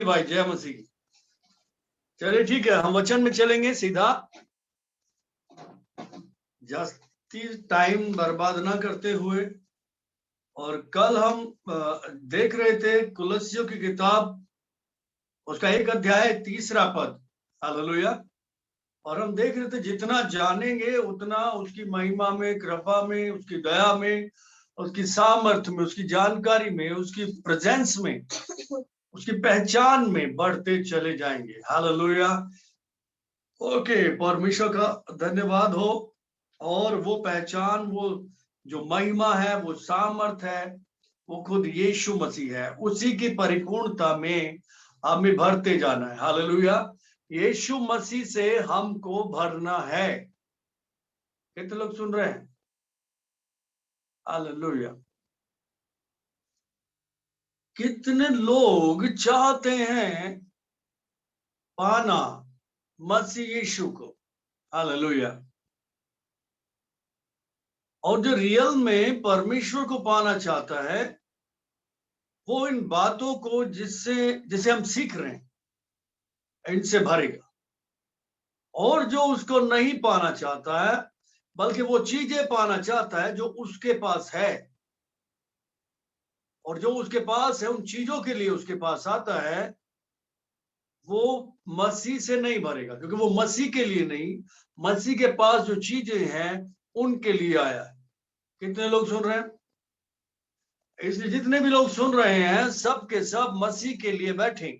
भाई जय मसीह। चलिए ठीक है, हम वचन में चलेंगे सीधा, जास्ती टाइम बर्बाद ना करते हुए। और कल हम देख रहे थे कुलस्सियों की किताब, उसका 1 अध्याय 3 पद। हालेलुया। और हम देख रहे थे जितना जानेंगे उतना उसकी महिमा में, कृपा में, उसकी दया में, उसकी सामर्थ्य में, उसकी जानकारी में, उसकी प्रेजेंस में, उसकी पहचान में बढ़ते चले जाएंगे। हालेलुया। ओके, परमेश्वर का धन्यवाद हो। और वो पहचान, वो जो महिमा है, वो सामर्थ है, वो खुद यीशु मसीह है। उसी की परिपूर्णता में हमें भरते जाना है। हालेलुया। यीशु मसीह से हमको भरना है। कितने लोग सुन रहे हैं? हालेलुया। कितने लोग चाहते हैं पाना मसीह यीशु को? हालेलुया। और जो रियल में परमेश्वर को पाना चाहता है, वो इन बातों को जिसे हम सीख रहे हैं, इनसे भरेगा। और जो उसको नहीं पाना चाहता है, बल्कि वो चीजें पाना चाहता है जो उसके पास है, और जो उसके पास है, उन चीजों के लिए उसके पास आता है, वो मसीह से नहीं भरेगा। क्योंकि वो मसीह के लिए नहीं, मसीह के पास जो चीजें हैं उनके लिए आया है। कितने लोग सुन रहे हैं? इसलिए जितने भी लोग सुन रहे हैं, सब के सब मसीह के लिए बैठे,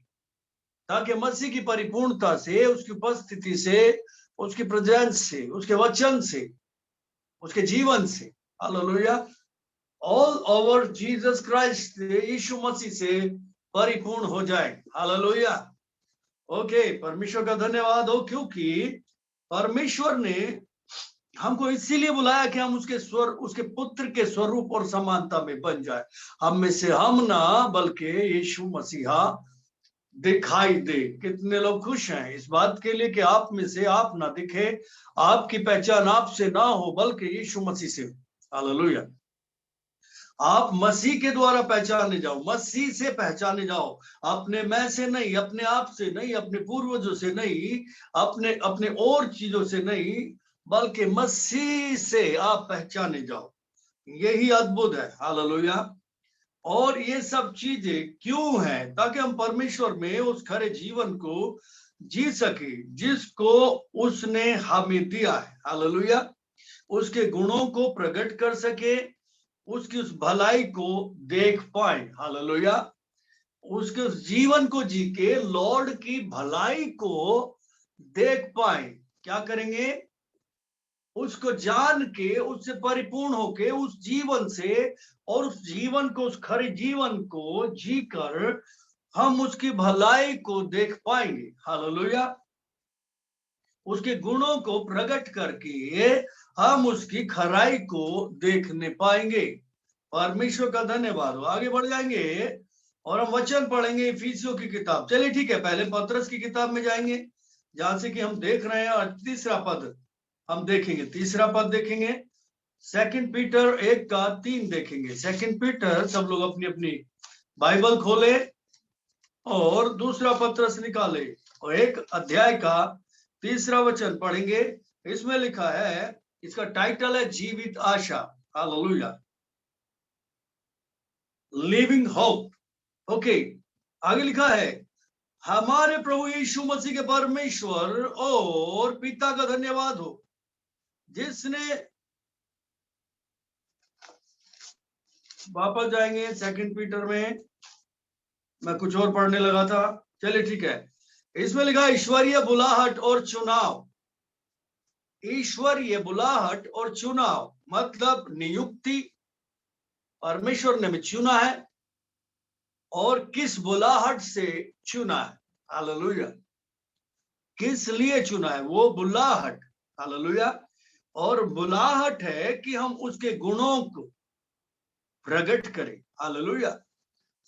ताकि मसीह की परिपूर्णता से, उसकी उपस्थिति से, उसकी प्रेजेंस से, उसके वचन से, उसके जीवन से, hallelujah, all over Jesus Christ, यीशु मसीह से परिपूर्ण हो जाए। हालेलुया। ओके, परमेश्वर का धन्यवाद हो, क्योंकि परमेश्वर ने हमको इसीलिए बुलाया कि हम उसके पुत्र के स्वरूप और समानता में बन जाए। हम में से हम ना, बल्कि यीशु मसीहा दिखाई दे। कितने लोग खुश हैं इस बात के लिए कि आप में से आप ना दिखे, आपकी पहचान आपसे ना हो, बल्कि यीशु मसीह से। हालेलुया। आप मसीह के द्वारा पहचाने जाओ, मसीह से पहचाने जाओ। अपने मैं से नहीं, अपने आप से नहीं, अपने पूर्वजों से नहीं, अपने अपने और चीजों से नहीं, बल्कि मसीह से आप पहचाने जाओ। यही अद्भुत है। हालेलुया। और ये सब चीजें क्यों है? ताकि हम परमेश्वर में उस खरे जीवन को जी सके जिसको उसने हमें दिया है। हालेलुया। उसके गुणों को प्रकट कर सके, उसकी उस भलाई को देख पाए। हालेलुया। उसके उस जीवन को जी के लॉर्ड की भलाई को देख पाए। क्या करेंगे? उसको जान के, उससे परिपूर्ण होके, उस जीवन से, और उस जीवन को, उस खरे जीवन को जीकर हम उसकी भलाई को देख पाएंगे। हालेलुया। उसके गुणों को प्रकट करके हम उसकी खराई को देखने पाएंगे। परमेश्वर का धन्यवाद हो। आगे बढ़ जाएंगे और हम वचन पढ़ेंगे इफिसियों की किताब। चलिए ठीक है, पहले पतरस की किताब में जाएंगे, जहां से कि हम देख रहे हैं, और 3 पद हम देखेंगे। 3 पद देखेंगे। 2 पीटर 1:3 देखेंगे। 2 पीटर, सब लोग अपनी अपनी बाइबल खोले और 2 पत्रस निकाले, और 1 अध्याय का 3 वचन पढ़ेंगे। इसमें लिखा है, इसका टाइटल है जीवित आशा। हालेलुया। Living hope. ओके, आगे लिखा है, हमारे प्रभु यीशु मसीह के परमेश्वर और पिता का धन्यवाद हो, जिसने, वापस जाएंगे 2 पीटर में, मैं कुछ और पढ़ने लगा था। चलिए ठीक है, इसमें लिखा ईश्वरीय बुलाहट और चुनाव। ईश्वरीय बुलाहट और चुनाव मतलब नियुक्ति। परमेश्वर ने हमें चुना है, और किस बुलाहट से चुना है? हालेलुया। किस लिए चुना है? वो बुलाहट। हालेलुया। और बुलाहट है कि हम उसके गुणों को प्रकट करें। हालेलुया।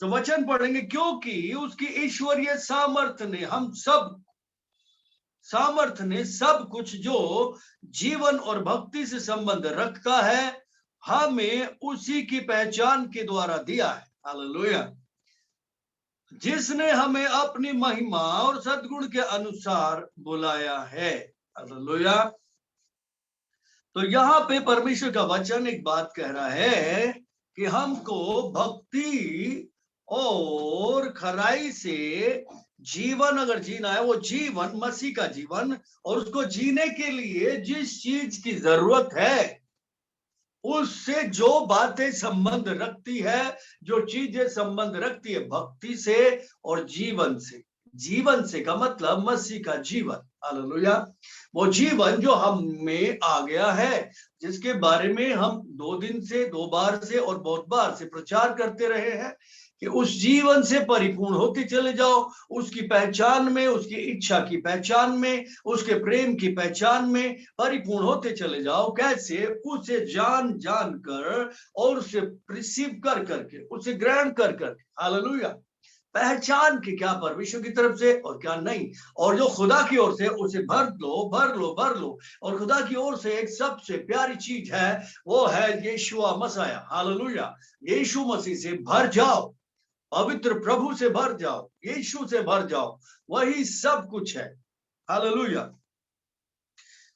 तो वचन पढ़ेंगे, क्योंकि उसकी ईश्वरीय सामर्थ्य ने सब कुछ जो जीवन और भक्ति से संबंध रखता है, हमें उसी की पहचान के द्वारा दिया है। हालेलुया। जिसने हमें अपनी महिमा और सद्गुण के अनुसार बुलाया है। हालेलुया। तो यहाँ पे परमेश्वर का वचन एक बात कह रहा है कि हमको भक्ति और खराई से जीवन अगर जीना है, वो जीवन मसीह का जीवन, और उसको जीने के लिए जिस चीज की जरूरत है, उससे जो बातें संबंध रखती है, जो चीजें संबंध रखती है भक्ति से और जीवन से। जीवन से का मतलब मसीह का जीवन। हालेलुया। वो जीवन जो हम में आ गया है, जिसके बारे में हम 2 दिन से, 2 बार से और बहुत बार से प्रचार करते रहे हैं कि उस जीवन से परिपूर्ण होते चले जाओ, उसकी पहचान में, उसकी इच्छा की पहचान में, उसके प्रेम की पहचान में परिपूर्ण होते चले जाओ। कैसे? उसे जान जान कर और उसे रिसीव कर करके, उसे ग्रहण कर करके। हालेलुया। पहचान की क्या परमेश्वर की तरफ से और क्या नहीं, और जो खुदा की ओर से उसे भर लो भर लो भर लो। और खुदा की ओर से एक सबसे प्यारी चीज है, वो है यीशुआ मसीहा। हालेलुया। यीशु मसीह से भर जाओ, पवित्र प्रभु से भर जाओ, यीशु से भर जाओ, वही सब कुछ है। हालेलुया।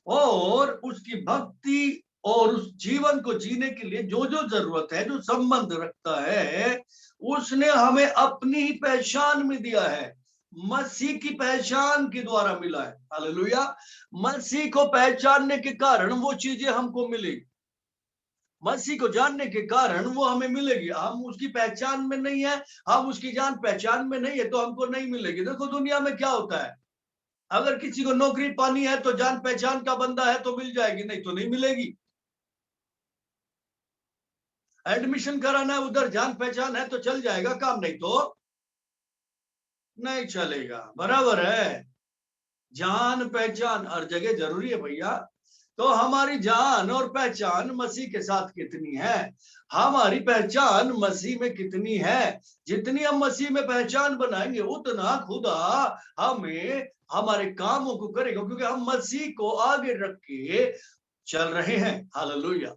और उसकी भक्ति और उस जीवन को जीने के लिए जो जो जरूरत है, जो संबंध रखता है, उसने हमें अपनी ही पहचान में दिया है। मसीह की पहचान के द्वारा मिला है। हालेलुया। मसीह को पहचानने के कारण वो चीजें हमको मिलेगी, मसीह को जानने के कारण वो हमें मिलेगी। हम उसकी पहचान में नहीं है, हम उसकी जान पहचान में नहीं है, तो हमको नहीं मिलेगी। देखो दुनिया में क्या होता है, अगर किसी को नौकरी पानी है तो जान पहचान का बंदा है तो मिल जाएगी, नहीं तो नहीं मिलेगी। एडमिशन कराना है, उधर जान पहचान है तो चल जाएगा काम, नहीं तो नहीं चलेगा। बराबर है। जान पहचान हर जगह जरूरी है भैया। तो हमारी जान और पहचान मसीह के साथ कितनी है, हमारी पहचान मसीह में कितनी है, जितनी हम मसीह में पहचान बनाएंगे उतना खुदा हमें हमारे कामों को करेगा, क्योंकि हम मसीह को आगे रख के चल रहे हैं। हालेलुया।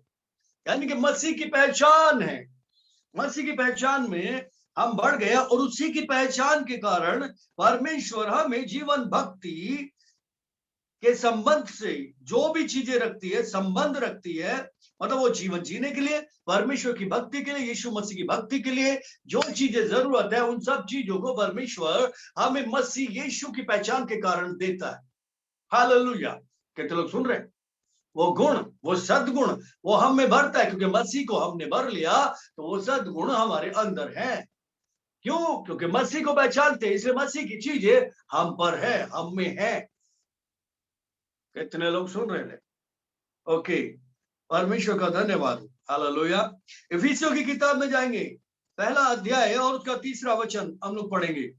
यानी कि मसीह की पहचान है, मसीह की पहचान में हम बढ़ गए, और उसी की पहचान के कारण परमेश्वर हमें जीवन भक्ति के संबंध से जो भी चीजें रखती है, संबंध रखती है, मतलब वो जीवन जीने के लिए, परमेश्वर की भक्ति के लिए, यीशु मसीह की भक्ति के लिए जो चीजें जरूरत है, उन सब चीजों को परमेश्वर हमें मसीह यीशु की पहचान के कारण देता है। हालेलुया। कितने लोग सुन रहे हैं? वो गुण, वो सद्गुण वो हम में भरता है, क्योंकि मसीह को हमने भर लिया, तो वो सद्गुण हमारे अंदर है। क्यों? क्योंकि मसीह को पहचानते हैं, इसलिए मसीह की चीजें हम पर है, हम में है। कितने लोग सुन रहे हैं? ओके। परमेश्वर का धन्यवाद। हालेलुया। इफिसियों की किताब में जाएंगे, पहला अध्याय और उसका 3रा वचन हम लोग पढ़ेंगे।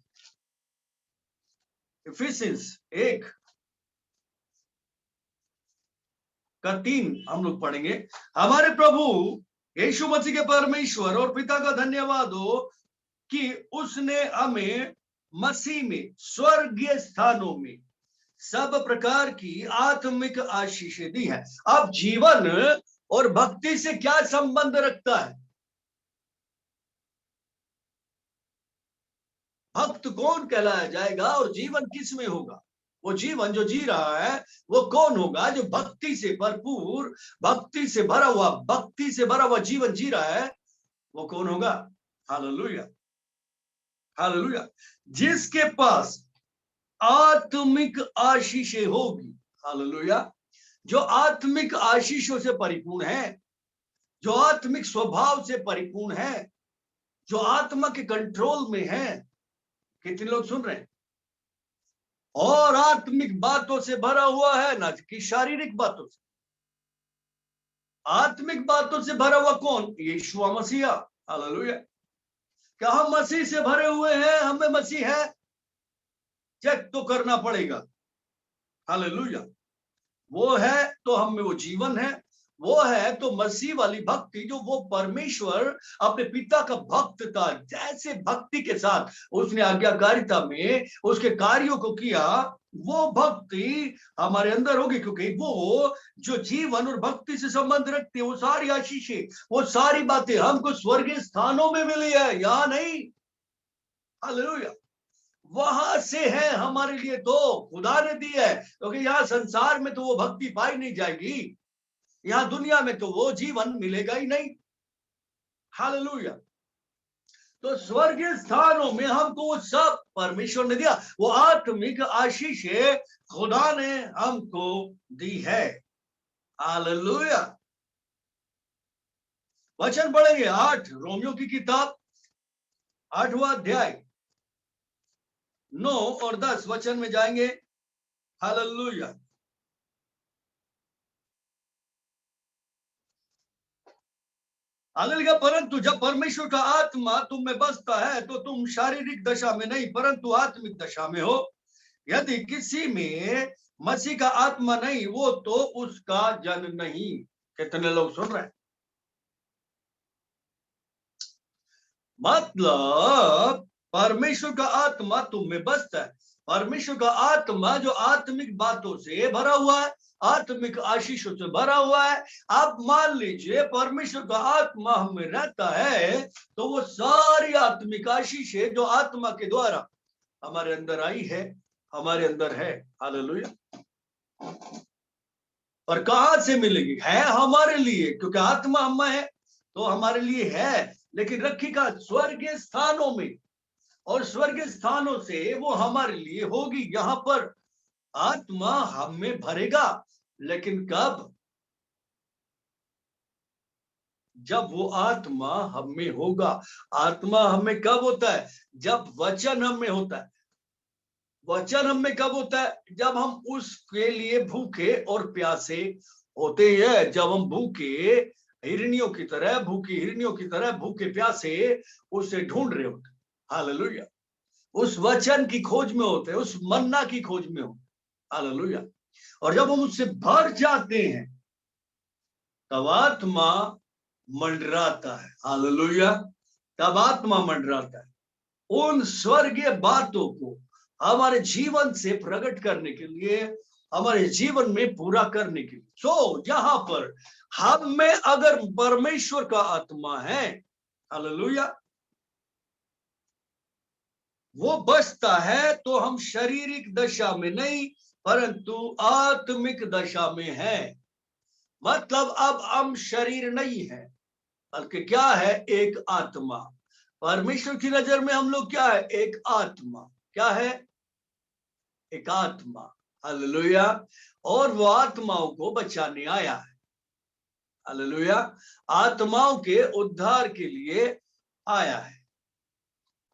इफिसियंस 1:3 हम लोग पढ़ेंगे। हमारे प्रभु यीशु मसीह के परमेश्वर और पिता का धन्यवाद हो कि उसने हमें मसीह में स्वर्गीय स्थानों में सब प्रकार की आत्मिक आशीषें दी है। अब जीवन और भक्ति से क्या संबंध रखता है? भक्त कौन कहलाया जाएगा और जीवन किस में होगा? वो जीवन जो जी रहा है वो कौन होगा? जो भक्ति से भरपूर, भक्ति से भरा हुआ, भक्ति से भरा हुआ जीवन जी रहा है, वो कौन होगा? हालेलुया। हालेलुया। जिसके पास आत्मिक आशीषें होगी। हालेलुया। जो आत्मिक आशीषों से परिपूर्ण है, जो आत्मिक स्वभाव से परिपूर्ण है, जो आत्मा के कंट्रोल में है। कितने लोग सुन रहे हैं? और आत्मिक बातों से भरा हुआ है, ना कि शारीरिक बातों से। आत्मिक बातों से भरा हुआ कौन? यीशु मसीह। हालेलुया। क्या हम मसीह से भरे हुए हैं? हमें मसीह है, चेक तो करना पड़ेगा। हालेलुया। वो है तो हम में वो जीवन है, वो है तो मसीह वाली भक्ति, जो वो परमेश्वर अपने पिता का भक्त था, जैसे भक्ति के साथ उसने आज्ञाकारिता में उसके कार्यों को किया, वो भक्ति हमारे अंदर होगी। क्योंकि वो जो जीवन और भक्ति से संबंध रखती है, वो सारी आशीषें, वो सारी बातें हमको स्वर्गीय स्थानों में मिली है, यहाँ नहीं। हालेलुया। वहां से है हमारे लिए तो खुदा ने दी है, क्योंकि यहाँ संसार में तो वो भक्ति पाई नहीं जाएगी, यहाँ दुनिया में तो वो जीवन मिलेगा ही नहीं। हालेलुया। तो स्वर्गीय स्थानों में हमको वो सब परमेश्वर ने दिया, वो आत्मिक आशीष खुदा ने हमको दी है। हालेलुया। वचन पढ़ेंगे 8 रोमियो की किताब 8वां अध्याय 9 और 10 वचन में जाएंगे। हालेलुया। आगे लिखा, परंतु जब परमेश्वर का आत्मा तुम में बसता है तो तुम शारीरिक दशा में नहीं परंतु आत्मिक दशा में हो। यदि किसी में मसीह का आत्मा नहीं, वो तो उसका जन नहीं। कितने लोग सुन रहे हैं? मतलब परमेश्वर का आत्मा तुम में बसता है, परमेश्वर का आत्मा जो आत्मिक बातों से भरा हुआ है, आत्मिक आशीषों से भरा हुआ है। आप मान लीजिए परमेश्वर का आत्मा हमें रहता है तो वो सारी आत्मिक आशीषें जो आत्मा के द्वारा हमारे अंदर आई है, हमारे अंदर है। हालेलुया। और कहां से मिलेगी? है हमारे लिए, क्योंकि आत्मा हमें है तो हमारे लिए है, लेकिन रखी का स्वर्गीय स्थानों में, और स्वर्गीय स्थानों से वो हमारे लिए होगी। यहाँ पर आत्मा हम में भरेगा, लेकिन कब? जब वो आत्मा हम में होगा। आत्मा हमें कब होता है? जब वचन हम में होता है। वचन हम में कब होता है? जब हम उसके लिए भूखे और प्यासे होते हैं, जब हम भूखे हिरनियों की तरह, भूखी हिरनियों की तरह भूखे प्यासे उसे ढूंढ रहे होते। हालेलुया। उस वचन की खोज में होते हैं, उस मन्ना की खोज में होते। हालेलुया। और जब हम उससे भर जाते हैं तब आत्मा मंडराता है। हालेलुया। तब आत्मा मंडराता है उन स्वर्गीय बातों को हमारे जीवन से प्रकट करने के लिए, हमारे जीवन में पूरा करने के लिए। सो यहाँ पर हम में अगर परमेश्वर का आत्मा है, हालेलुया, वो बसता है तो हम शारीरिक दशा में नहीं परंतु आत्मिक दशा में है। मतलब अब हम शरीर नहीं है, बल्कि क्या है? एक आत्मा। परमेश्वर की नजर में हम लोग क्या है? एक आत्मा। क्या है? एक आत्मा। हालेलुया। और वो आत्माओं को बचाने आया है। हालेलुया। आत्माओं के उद्धार के लिए आया है।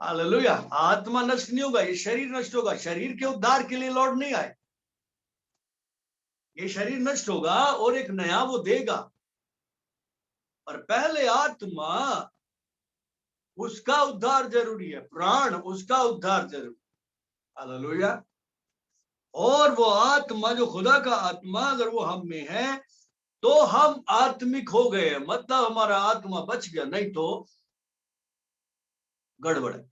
हालेलुया। आत्मा नष्ट नहीं होगा, ये शरीर नष्ट होगा। शरीर के उद्धार के लिए लौट नहीं आए। ये शरीर नष्ट होगा और एक नया वो देगा, और पहले आत्मा उसका उद्धार जरूरी है, प्राण उसका उद्धार जरूरी। हालेलुया। और वो आत्मा जो खुदा का आत्मा अगर वो हम में है तो हम आत्मिक हो गए, मतलब हमारा आत्मा बच गया, नहीं तो गड़बड़ है।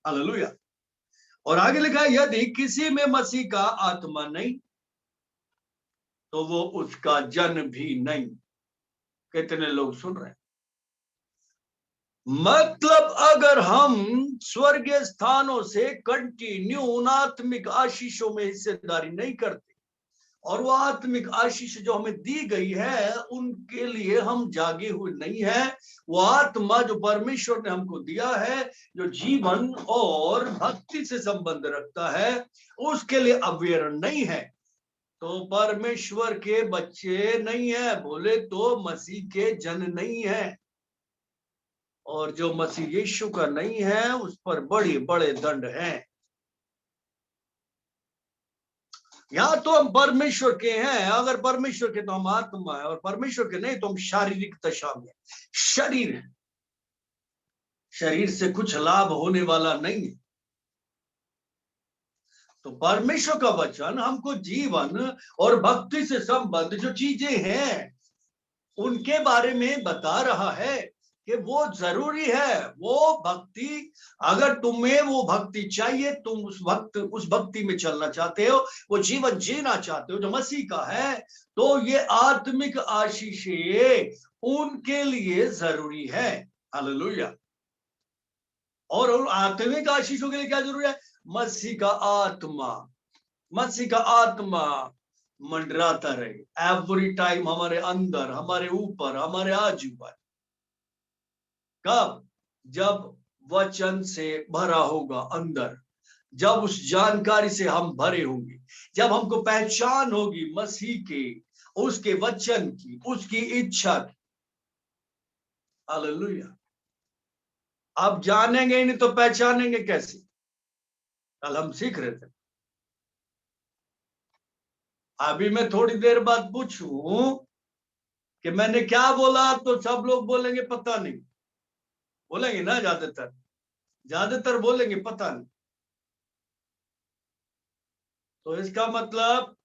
हालेलुया। और आगे लिखा है, यदि किसी में मसीह का आत्मा नहीं तो वो उसका जन भी नहीं। कितने लोग सुन रहे हैं? मतलब अगर हम स्वर्गीय स्थानों से कंटिन्यू उन आत्मिक आशीषों में हिस्सेदारी नहीं करते, और वो आत्मिक आशीष जो हमें दी गई है उनके लिए हम जागे हुए नहीं है, वो आत्मा जो परमेश्वर ने हमको दिया है, जो जीवन और भक्ति से संबंध रखता है, उसके लिए अवेयर नहीं है, तो परमेश्वर के बच्चे नहीं है, बोले तो मसीह के जन नहीं है। और जो मसीह यीशु का नहीं है उस पर बड़े बड़े दंड हैं। या तो हम परमेश्वर के हैं, अगर परमेश्वर के तो हम आत्मा है, और परमेश्वर के नहीं तो हम शारीरिक दशा में, शरीर है। शरीर से कुछ लाभ होने वाला नहीं है। तो परमेश्वर का वचन हमको जीवन और भक्ति से संबंध जो चीजें हैं उनके बारे में बता रहा है कि वो जरूरी है। वो भक्ति, अगर तुम्हें वो भक्ति चाहिए, तुम उस भक्ति में चलना चाहते हो, वो जीवन जीना चाहते हो जो मसीह का है, तो ये आत्मिक आशीषें उनके लिए जरूरी है। हालेलुया। और उन आत्मिक आशीषों के लिए क्या जरूरी है? मसीह का आत्मा, मसीह का आत्मा मंडराता रहे एवरी टाइम हमारे अंदर, हमारे ऊपर, हमारे आजू बाजू। कब? जब वचन से भरा होगा अंदर, जब उस जानकारी से हम भरे होंगे, जब हमको पहचान होगी मसीह के, उसके वचन की, उसकी इच्छा की। हालेलुया। आप जानेंगे ही नहीं तो पहचानेंगे कैसे? कल हम सीख रहे थे। अभी मैं थोड़ी देर बाद पूछूं कि मैंने क्या बोला, तो सब लोग बोलेंगे पता नहीं, बोलेंगे ना, ज्यादातर बोलेंगे पता नहीं। तो इसका मतलब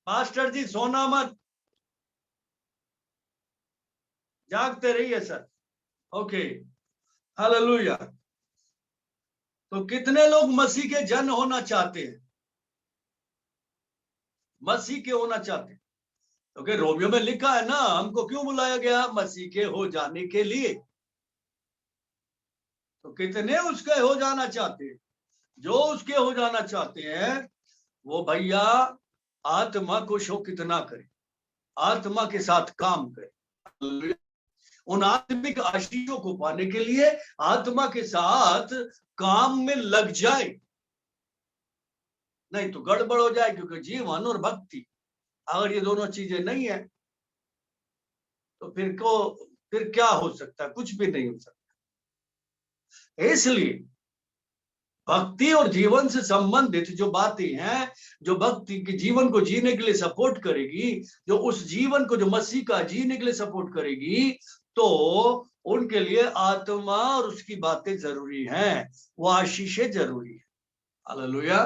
मास्टर जी सोना मत, जागते रहिए सर। Okay, hallelujah. तो कितने लोग मसीह के जन होना चाहते हैं? मसीह के होना चाहते हैं, क्योंकि रोमियो में लिखा है ना, हमको क्यों बुलाया गया? मसीह के हो जाने के लिए। तो कितने उसके हो जाना चाहते हैं? जो उसके हो जाना चाहते हैं वो भैया आत्मा को शो कितना करे, आत्मा के साथ काम करे। उन आत्मिक आशीषों को पाने के लिए आत्मा के साथ काम में लग जाए, नहीं तो गड़बड़ हो जाए। क्योंकि जीवन और भक्ति अगर ये दोनों चीजें नहीं है तो फिर क्या हो सकता है? कुछ भी नहीं हो सकता। इसलिए भक्ति और जीवन से संबंधित जो बातें हैं, जो भक्ति के जीवन को जीने के लिए सपोर्ट करेगी, जो उस जीवन को जो मसीह का जीने के लिए सपोर्ट करेगी, तो उनके लिए आत्मा और उसकी बातें जरूरी हैं, वो आशीषें जरूरी है। हालेलुया।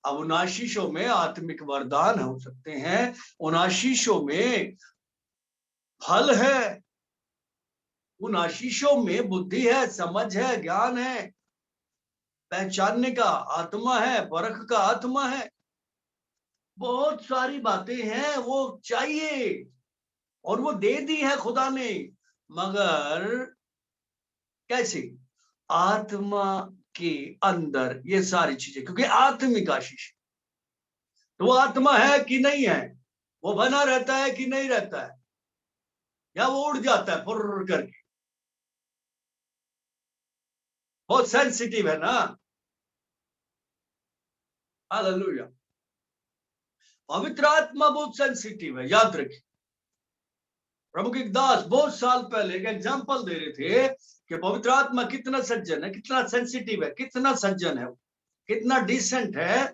अब उन आशीषों में आत्मिक वरदान हो सकते हैं, उन आशीषों में फल है, उन आशीषों में बुद्धि है, समझ है, ज्ञान है, पहचानने का आत्मा है, परख का आत्मा है, बहुत सारी बातें हैं वो चाहिए, और वो दे दी है खुदा ने। मगर कैसे? आत्मा के अंदर ये सारी चीजें, क्योंकि आत्मिक आशीष, तो वो आत्मा है कि नहीं है, वो बना रहता है कि नहीं रहता है, या वो उड़ जाता है फुर्र करके? बहुत सेंसिटिव है ना। हालेलुया। पवित्र आत्मा बहुत सेंसिटिव है, याद रखिए। प्रभु के दास बहुत साल पहले एक एग्जांपल दे रहे थे कि पवित्र आत्मा कितना सज्जन है, कितना सेंसिटिव है, कितना सज्जन है, कितना डिसेंट है।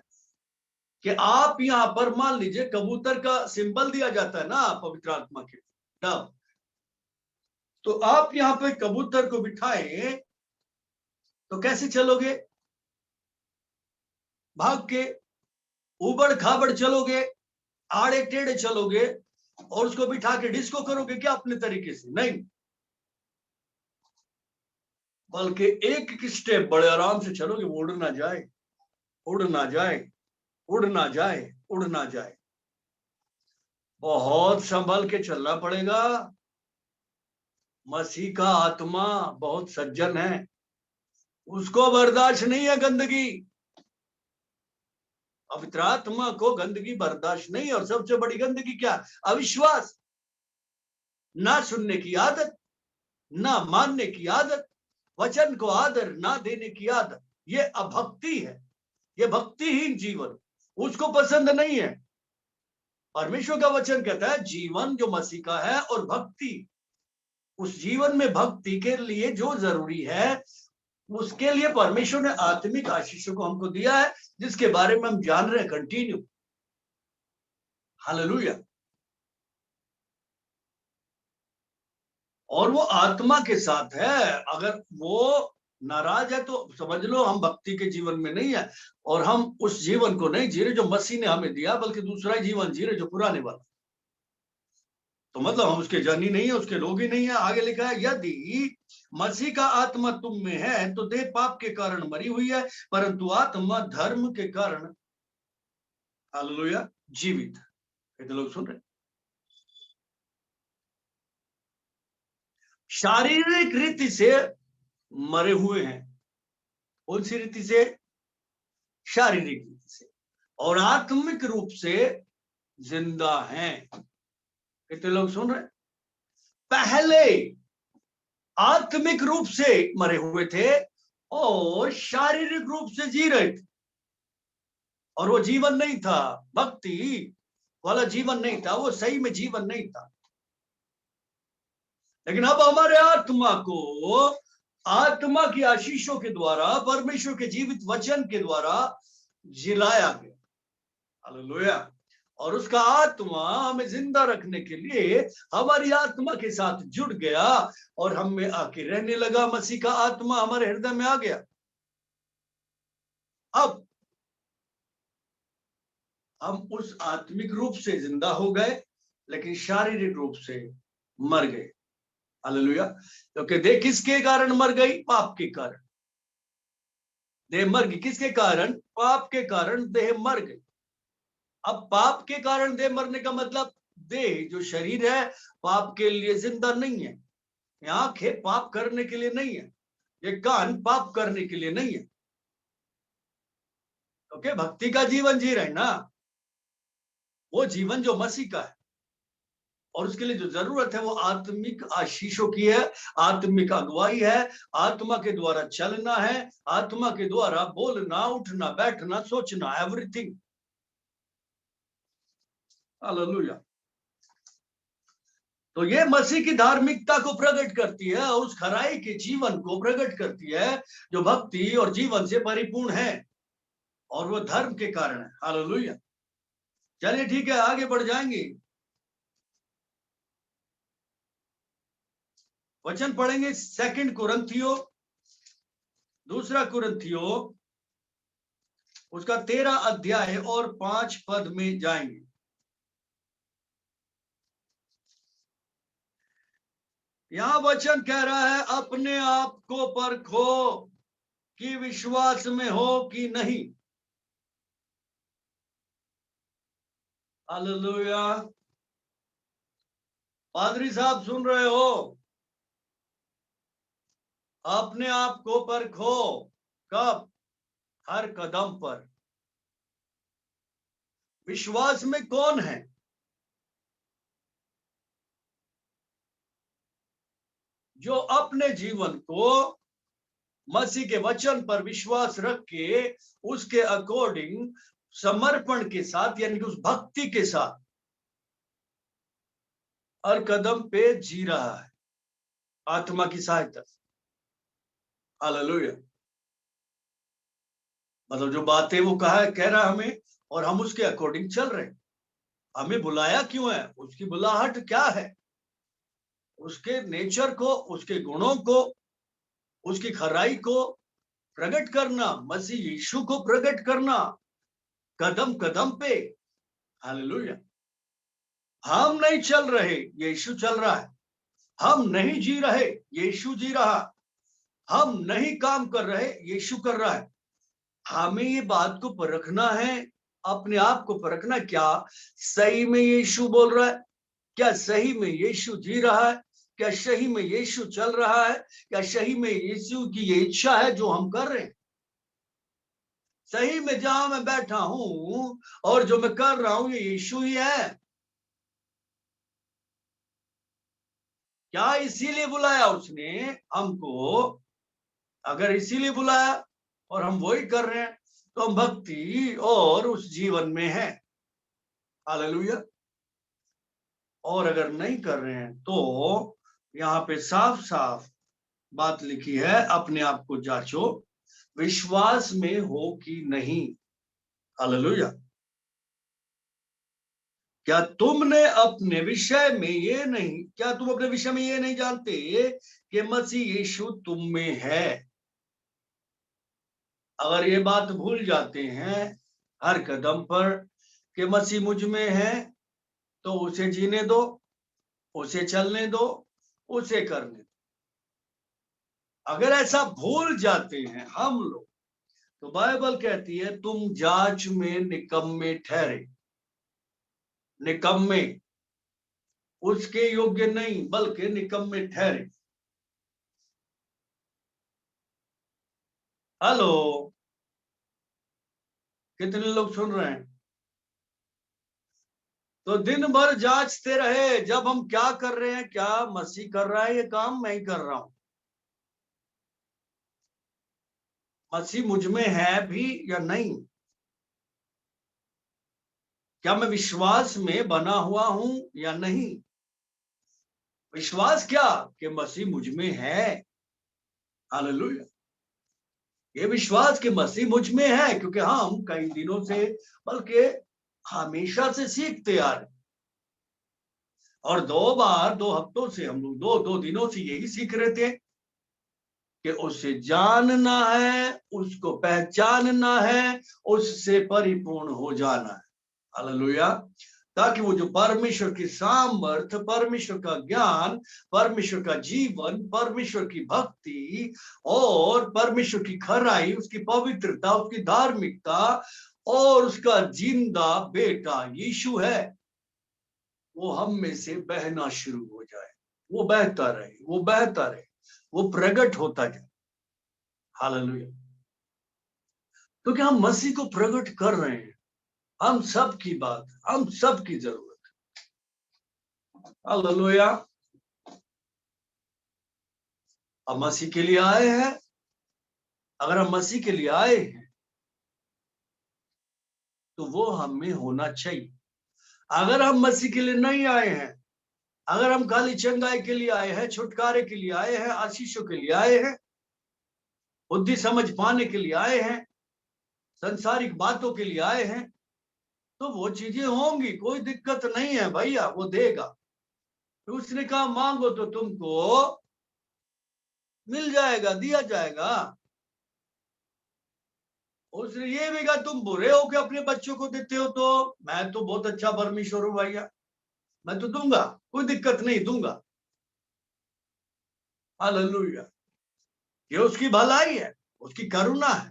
कि आप यहाँ पर मान लीजिए कबूतर का सिंबल दिया जाता है ना पवित्र आत्मा के तब, तो आप यहाँ पे कबूतर को बिठाएं तो कैसे चलोगे? भाग के, उबड़ खाबड़ चलोगे, आड़े टेढ़े चलोगे, और उसको बिठा के डिस्को करोगे क्या अपने तरीके से? नहीं, बल्कि एक एक स्टेप बड़े आराम से चलोगे, वो उड़ ना जाए, उड़ ना जाए, उड़ ना जाए, उड़ ना जाए। बहुत संभल के चलना पड़ेगा। मसीह का आत्मा बहुत सज्जन है, उसको बर्दाश्त नहीं है गंदगी। पवित्र आत्मा को गंदगी बर्दाश्त नहीं। और सबसे बड़ी गंदगी क्या? अविश्वास, ना सुनने की आदत, ना मानने की आदत, वचन को आदर ना देने की आदत, ये अभक्ति है, ये भक्तिहीन जीवन उसको पसंद नहीं है। परमेश्वर का वचन कहता है जीवन जो मसीह का है और भक्ति, उस जीवन में भक्ति के लिए जो जरूरी है, उसके लिए परमेश्वर ने आत्मिक आशीषों को हमको दिया है, जिसके बारे में हम जान रहे हैं कंटिन्यू। हालेलुया। और वो आत्मा के साथ है। अगर वो नाराज है तो समझ लो हम भक्ति के जीवन में नहीं है, और हम उस जीवन को नहीं जी रहे जो मसीह ने हमें दिया, बल्कि दूसरा ही जीवन जी रहे जो पुराने वाला। तो मतलब हम उसके जन ही नहीं है, उसके लोग ही नहीं है। आगे लिखा है यदि मसीह का आत्मा तुम में है तो देह पाप के कारण मरी हुई है, परंतु आत्मा धर्म के कारण, हालेलुया, जीवित है। कितने लोग सुन रहे? शारीरिक रीति से मरे हुए हैं। कौन सी रीति से? शारीरिक रीति से। और आत्मिक रूप से जिंदा हैं। कितने लोग सुन रहे? पहले आत्मिक रूप से मरे हुए थे और शारीरिक रूप से जी रहे थे, और वो जीवन नहीं था, भक्ति वाला जीवन नहीं था, वो सही में जीवन नहीं था। लेकिन अब हमारे आत्मा को आत्मा की आशीषों के द्वारा, परमेश्वर के जीवित वचन के द्वारा जिलाया गया। हालेलुया। और उसका आत्मा हमें जिंदा रखने के लिए हमारी आत्मा के साथ जुड़ गया और हम में आके रहने लगा। मसीह का आत्मा हमारे हृदय में आ गया। अब हम उस आत्मिक रूप से जिंदा हो गए, लेकिन शारीरिक रूप से मर गए। हालेलुया। क्योंकि देह किसके कारण मर गई? पाप के कारण। देह मर गई किसके कारण? पाप के कारण देह मर गई। अब पाप के कारण देह मरने का मतलब, देह जो शरीर है पाप के लिए जिंदा नहीं है। ये आंखें पाप करने के लिए नहीं है, ये कान पाप करने के लिए नहीं है। ओके, भक्ति का जीवन जी रहे ना, वो जीवन जो मसीह का है। और उसके लिए जो जरूरत है वो आत्मिक आशीषों की है, आत्मिक अगुवाई है, आत्मा के द्वारा चलना है, आत्मा के द्वारा बोलना, उठना, बैठना, सोचना, एवरीथिंग। हालेलुया। तो ये मसीह की धार्मिकता को प्रकट करती है और उस खराई के जीवन को प्रकट करती है जो भक्ति और जीवन से परिपूर्ण है, और वो धर्म के कारण है। हालेलुया। चलिए ठीक है, आगे बढ़ जाएंगे। वचन पढ़ेंगे 2 कुरिन्थियों, 2 कुरिन्थियों उसका 13 अध्याय और 5 पद में जाएंगे। यहां वचन कह रहा है, अपने आप को परखो कि विश्वास में हो कि नहीं। हालेलुया। पादरी साहब सुन रहे हो? अपने आप को परखो। कब? हर कदम पर। विश्वास में कौन है? जो अपने जीवन को मसीह के वचन पर विश्वास रख के उसके अकॉर्डिंग समर्पण के साथ, यानी कि उस भक्ति के साथ हर कदम पे जी रहा है आत्मा की सहायता से। हालेलुया। मतलब जो बातें वो कह रहा है हमें, और हम उसके अकॉर्डिंग चल रहे हैं। हमें बुलाया क्यों है? उसकी बुलाहट क्या है? उसके नेचर को, उसके गुणों को, उसकी खराई को प्रकट करना, मसीह यीशु को प्रकट करना कदम कदम पे। हालेलुया। हम नहीं चल रहे, यीशु चल रहा है। हम नहीं जी रहे, यीशु जी रहा। हम नहीं काम कर रहे, यीशु कर रहा है। हमें ये बात को परखना है, अपने आप को परखना, क्या सही में यीशु बोल रहा है? क्या सही में यीशु जी रहा है? क्या सही में यीशु चल रहा है? क्या सही में यीशु की ये इच्छा है जो हम कर रहे हैं? सही में जहां मैं बैठा हूं और जो मैं कर रहा हूं ये यीशु ही है? क्या इसीलिए बुलाया उसने हमको? अगर इसीलिए बुलाया और हम वही कर रहे हैं तो हम भक्ति और उस जीवन में है। हालेलुया। और अगर नहीं कर रहे हैं तो यहाँ पे साफ साफ बात लिखी है, अपने आप को जांचो विश्वास में हो कि नहीं। हालेलुया। क्या तुमने अपने विषय में ये नहीं, क्या तुम अपने विषय में ये नहीं जानते कि मसीह यीशु तुम में है? अगर ये बात भूल जाते हैं हर कदम पर कि मसीह मुझ में है, तो उसे जीने दो, उसे चलने दो, उसे करने दो। अगर ऐसा भूल जाते हैं हम लोग, तो बाइबल कहती है तुम जांच में निकम्मे ठहरे। निकम्मे, उसके योग्य नहीं बल्कि निकम्मे ठहरे। हेलो, कितने लोग सुन रहे हैं? तो दिन भर जांचते रहे जब हम क्या कर रहे हैं, क्या मसीह कर रहा है ये काम, मैं ही कर रहा हूं। मसीह मुझ में है भी या नहीं? क्या मैं विश्वास में बना हुआ हूं या नहीं? विश्वास क्या कि मसीह मुझ में है। हालेलुया। ये विश्वास कि मसीह मुझ में है, क्योंकि हम कई दिनों से, बल्कि हमेशा से सीखते आ रहे। और 2 हफ्तों से हम लोग 2 दिनों से यही सीख रहे थे कि उसे जानना है, उसको पहचानना है, उससे परिपूर्ण हो जाना है। हालेलुया। ताकि वो जो परमेश्वर की सामर्थ, परमेश्वर का ज्ञान, परमेश्वर का जीवन, परमेश्वर की भक्ति और परमेश्वर की खराई, उसकी पवित्रता, उसकी धार्मिकता और उसका जिंदा बेटा यीशु है, वो हम में से बहना शुरू हो जाए। वो बहता रहे, वो बहता रहे, वो प्रकट होता जाए। हालेलुया। क्योंकि हम मसीह को प्रकट कर रहे हैं। हम सब की बात, हम सब की जरूरत। हालेलुया। हम मसीह के लिए आए हैं। अगर हम मसीह के लिए आए हैं तो वो हम में होना चाहिए। अगर हम मसीह के लिए नहीं आए हैं, अगर हम खाली चंगाई के लिए आए हैं, छुटकारे के लिए आए हैं, आशीषों के लिए आए हैं, बुद्धि समझ पाने के लिए आए हैं, संसारिक बातों के लिए आए हैं, तो वो चीजें होंगी, कोई दिक्कत नहीं है भैया, वो देगा। तो उसने कहा मांगो तो तुमको मिल जाएगा, दिया जाएगा। उसने ये भी कहा तुम बुरे हो के अपने बच्चों को देते हो, तो मैं तो बहुत अच्छा परमेश्वर हूं भैया, मैं तो दूंगा, कोई दिक्कत नहीं, दूंगा। हालेलुया। ये उसकी भलाई है, उसकी करुणा है।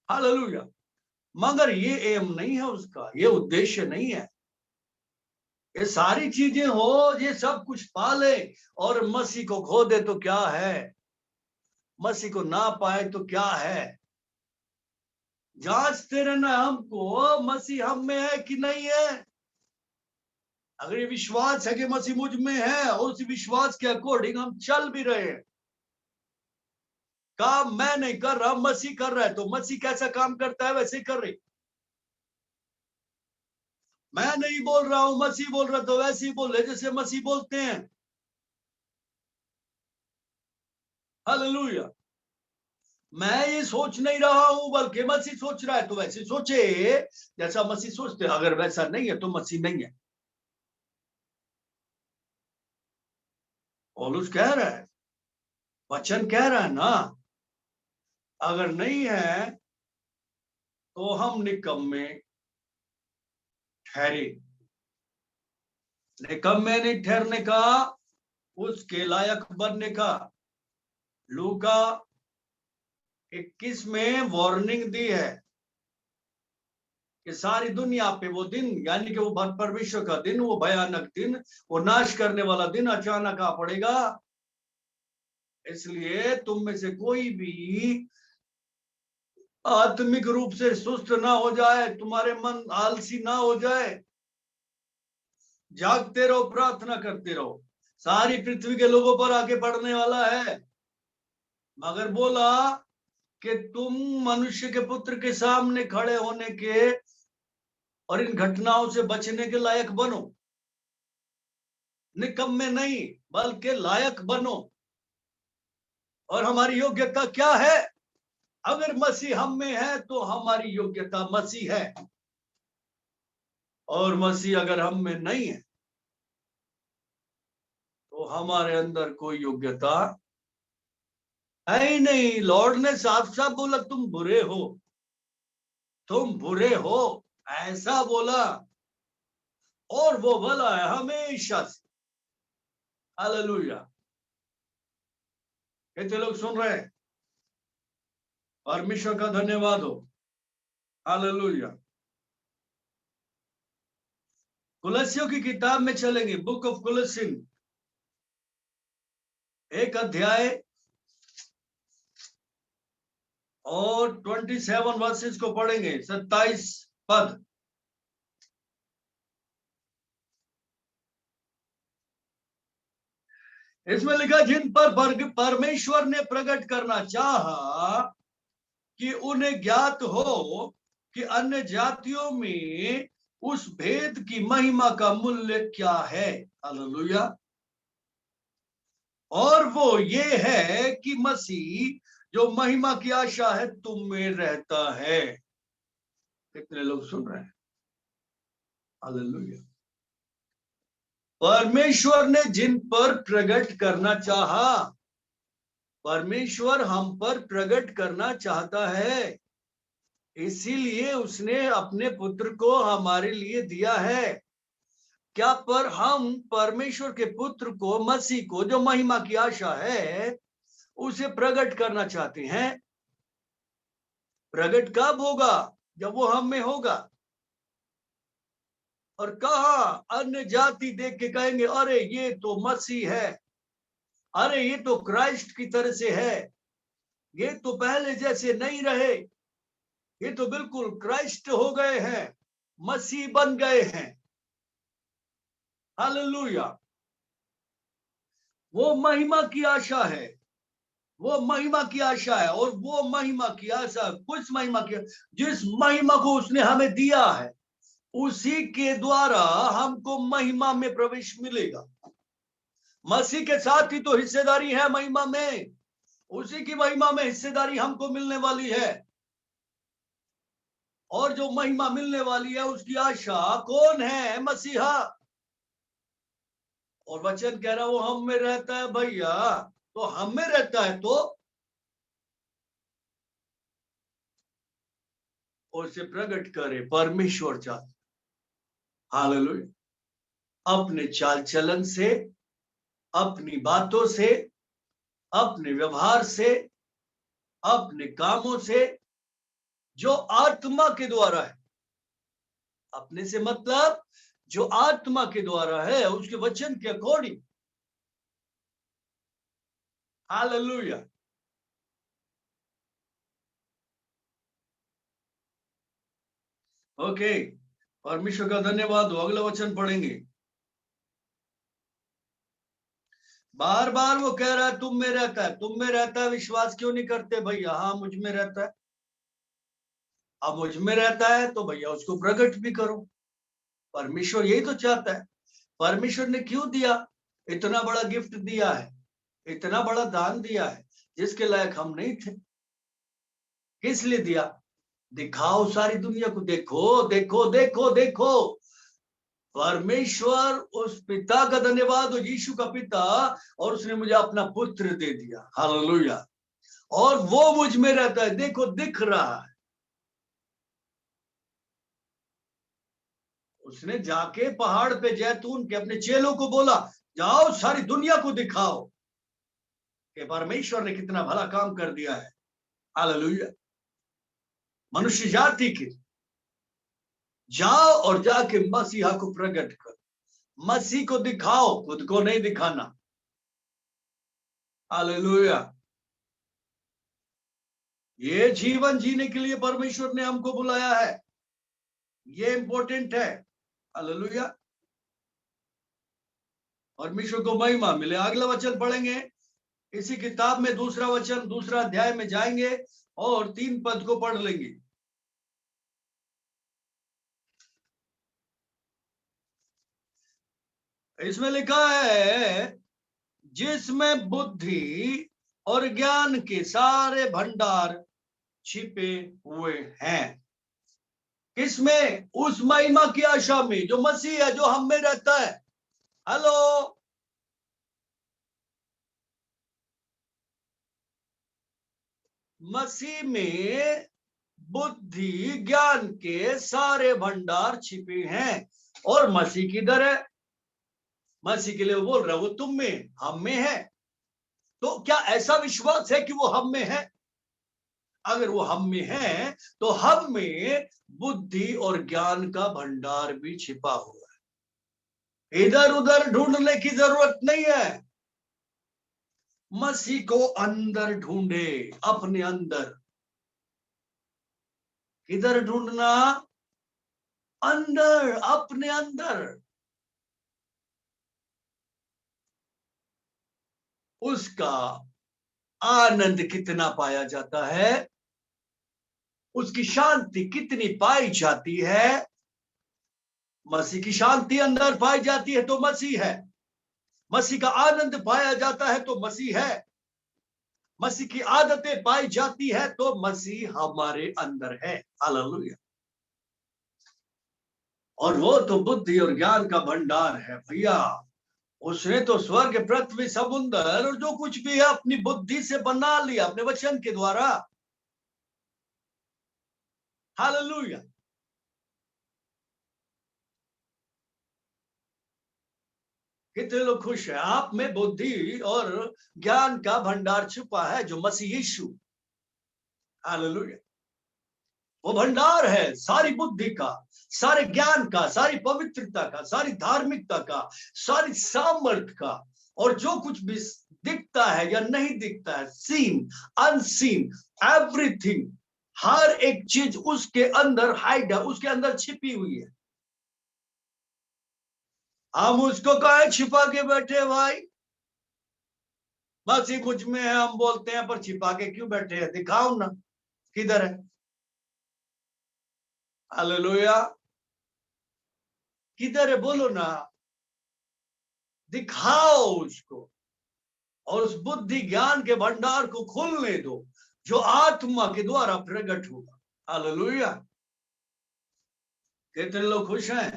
हालेलुया। मगर ये एम नहीं है उसका, ये उद्देश्य नहीं है। ये सारी चीजें हो, ये सब कुछ पाले और मसीह को खो दे तो क्या है, मसीह को ना पाए तो क्या है। जांचते रहना हमको मसीह हम में है कि नहीं है। अगर ये विश्वास है कि मसीह मुझ में है और उस विश्वास के अकॉर्डिंग हम चल भी रहे हैं, काम मैं नहीं कर रहा, मसीह कर रहा है, तो मसीह कैसा काम करता है वैसे ही कर रही। मैं नहीं बोल रहा हूं, मसीह बोल रहा, तो वैसे ही बोल रहे जैसे मसीह बोलते हैं। हालेलुया। मैं ये सोच नहीं रहा हूं, बल्कि मसीह सोच रहा है, तो वैसे सोचे जैसा मसीह सोचते हैं। अगर वैसा नहीं है तो मसीह नहीं है। पौलुस कह रहा है, वचन कह रहा है ना, अगर नहीं है तो हम निकम्मे ठहरे। निकम्मे नहीं ठहरने का, उसके लायक बनने का। लूका 21 में वार्निंग दी है कि सारी दुनिया पे वो दिन, यानी कि वो परमेश्वर का दिन, वो भयानक दिन, वो नाश करने वाला दिन अचानक आ पड़ेगा। इसलिए तुम में से कोई भी आत्मिक रूप से सुस्त ना हो जाए, तुम्हारे मन आलसी ना हो जाए। जागते रहो, प्रार्थना करते रहो। सारी पृथ्वी के लोगों पर आके पड़ने वाला है। मगर बोला कि तुम मनुष्य के पुत्र के सामने खड़े होने के और इन घटनाओं से बचने के लायक बनो। निकम्मे नहीं, बल्कि लायक बनो। और हमारी योग्यता क्या है? अगर मसीह हम में है तो हमारी योग्यता मसीह है, और मसीह अगर हम में नहीं है तो हमारे अंदर कोई योग्यता है ही नहीं। लॉर्ड ने साफ साफ बोला तुम बुरे हो, तुम बुरे हो, ऐसा बोला। और वो भला है हमेशा से। हालेलुया। कितने लोग सुन रहे हैं? परमेश्वर का धन्यवाद हो। हालेलुया। कुलस्सियों की किताब में चलेंगे, बुक ऑफ कुलस्सिन, 1 अध्याय और 27 वर्सेस को पढ़ेंगे, 27 पद। इसमें लिखा, जिन पर परमेश्वर ने प्रकट करना चाहा कि उन्हें ज्ञात हो कि अन्य जातियों में उस भेद की महिमा का मूल्य क्या है। हालेलुया। और वो ये है कि मसीह जो महिमा की आशा है तुम में रहता है। कितने लोग सुन रहे हैं? हालेलुया। परमेश्वर ने जिन पर प्रकट करना चाहा, परमेश्वर हम पर प्रकट करना चाहता है, इसीलिए उसने अपने पुत्र को हमारे लिए दिया है। क्या पर हम परमेश्वर के पुत्र को, मसीह को, जो महिमा की आशा है, उसे प्रकट करना चाहते हैं। प्रकट कब होगा? जब वो हम में होगा। और कहा अन्य जाति देख के कहेंगे, अरे ये तो मसीह है, अरे ये तो क्राइस्ट की तरह से है, ये तो पहले जैसे नहीं रहे, ये तो बिल्कुल क्राइस्ट हो गए हैं, मसीह बन गए हैं। हालेलुया। वो महिमा की आशा है, वो महिमा की आशा है। और वो महिमा की आशा, कुछ महिमा की, जिस महिमा को उसने हमें दिया है, उसी के द्वारा हमको महिमा में प्रवेश मिलेगा। मसीह के साथ ही तो हिस्सेदारी है महिमा में, उसी की महिमा में हिस्सेदारी हमको मिलने वाली है। और जो महिमा मिलने वाली है उसकी आशा कौन है? मसीहा। और वचन कह रहा, वो हम में रहता है भैया। तो हम में रहता है तो उसे प्रकट करे, परमेश्वर चाहता। हालेलुया। अपने चाल चलन से, अपनी बातों से, अपने व्यवहार से, अपने कामों से, जो आत्मा के द्वारा है। अपने से मतलब जो आत्मा के द्वारा है, उसके वचन के अकॉर्डिंग। हालेलुया। ओके, परमेश्वर का धन्यवाद हो। अगला वचन पढ़ेंगे। बार बार वो कह रहा है तुम में रहता है, तुम में रहता है। विश्वास क्यों नहीं करते भैया? हाँ, मुझ में रहता है। अब मुझ में रहता है तो भैया उसको प्रकट भी करो। परमेश्वर यही तो चाहता है। परमेश्वर ने क्यों दिया? इतना बड़ा गिफ्ट दिया है, इतना बड़ा दान दिया है, जिसके लायक हम नहीं थे। किस लिए दिया? दिखाओ सारी दुनिया को, देखो देखो देखो देखो। परमेश्वर, उस पिता का धन्यवाद हो, यीशु का पिता, और उसने मुझे अपना पुत्र दे दिया। हालेलुया। और वो मुझ में रहता है, देखो दिख रहा है। उसने जाके पहाड़ पे जैतून के अपने चेलों को बोला, जाओ सारी दुनिया को दिखाओ कि परमेश्वर ने कितना भला काम कर दिया है। हालेलुया। मनुष्य जाति के, जाओ और जाके मसीहा को प्रकट करो। मसीह को दिखाओ, खुद को नहीं दिखाना। हालेलुया। ये जीवन जीने के लिए परमेश्वर ने हमको बुलाया है, ये इंपॉर्टेंट है। हालेलुया। परमेश्वर को महिमा मिले। अगला वचन पढ़ेंगे इसी किताब में, दूसरा वचन, दूसरा अध्याय में जाएंगे और 3 पद को पढ़ लेंगे। इसमें लिखा है, जिसमें बुद्धि और ज्ञान के सारे भंडार छिपे हुए हैं। किसमें? उस महिमा की आशा में जो मसीह है, जो हम में रहता है। हेलो। मसीह में बुद्धि ज्ञान के सारे भंडार छिपे हैं। और मसीह किधर है? मसीह के लिए वो बोल रहा है, वो तुम में, हम में है। तो क्या ऐसा विश्वास है कि वो हम में है? अगर वो हम में है तो हम में बुद्धि और ज्ञान का भंडार भी छिपा हुआ है। इधर उधर ढूंढने की जरूरत नहीं है। मसीह को अंदर ढूंढे, अपने अंदर। किधर ढूंढना? अंदर, अपने अंदर। उसका आनंद कितना पाया जाता है, उसकी शांति कितनी पाई जाती है। मसीह की शांति अंदर पाई जाती है तो मसीह है। मसीह का आनंद पाया जाता है तो मसीह है। मसीह की आदतें पाई जाती है तो मसीह हमारे अंदर है। हालेलुया। और वो तो बुद्धि और ज्ञान का भंडार है भैया। उसने तो स्वर्ग, पृथ्वी, समुद्र और जो कुछ भी है अपनी बुद्धि से बना लिया, अपने वचन के द्वारा। हालेलुया। कितने लोग खुश हैं? आप में बुद्धि और ज्ञान का भंडार छुपा है जो मसीह यीशु। हालेलुया। वो भंडार है सारी बुद्धि का, सारे ज्ञान का, सारी पवित्रता का, सारी धार्मिकता का, सारी सामर्थ का। और जो कुछ भी दिखता है या नहीं दिखता है, सीन, अनसीन, एवरीथिंग, हर एक चीज उसके अंदर हाइड है, उसके अंदर छिपी हुई है। हम उसको कहे छिपा के बैठे भाई? बस ये कुछ में है हम बोलते हैं, पर छिपा के क्यों बैठे हैं? दिखाओ ना, किधर है? हालेलुया। किधर है बोलो ना, दिखाओ उसको। और उस बुद्धि ज्ञान के भंडार को खोलने दो जो आत्मा के द्वारा प्रकट होगा। हालेलुया। कितने लोग खुश हैं?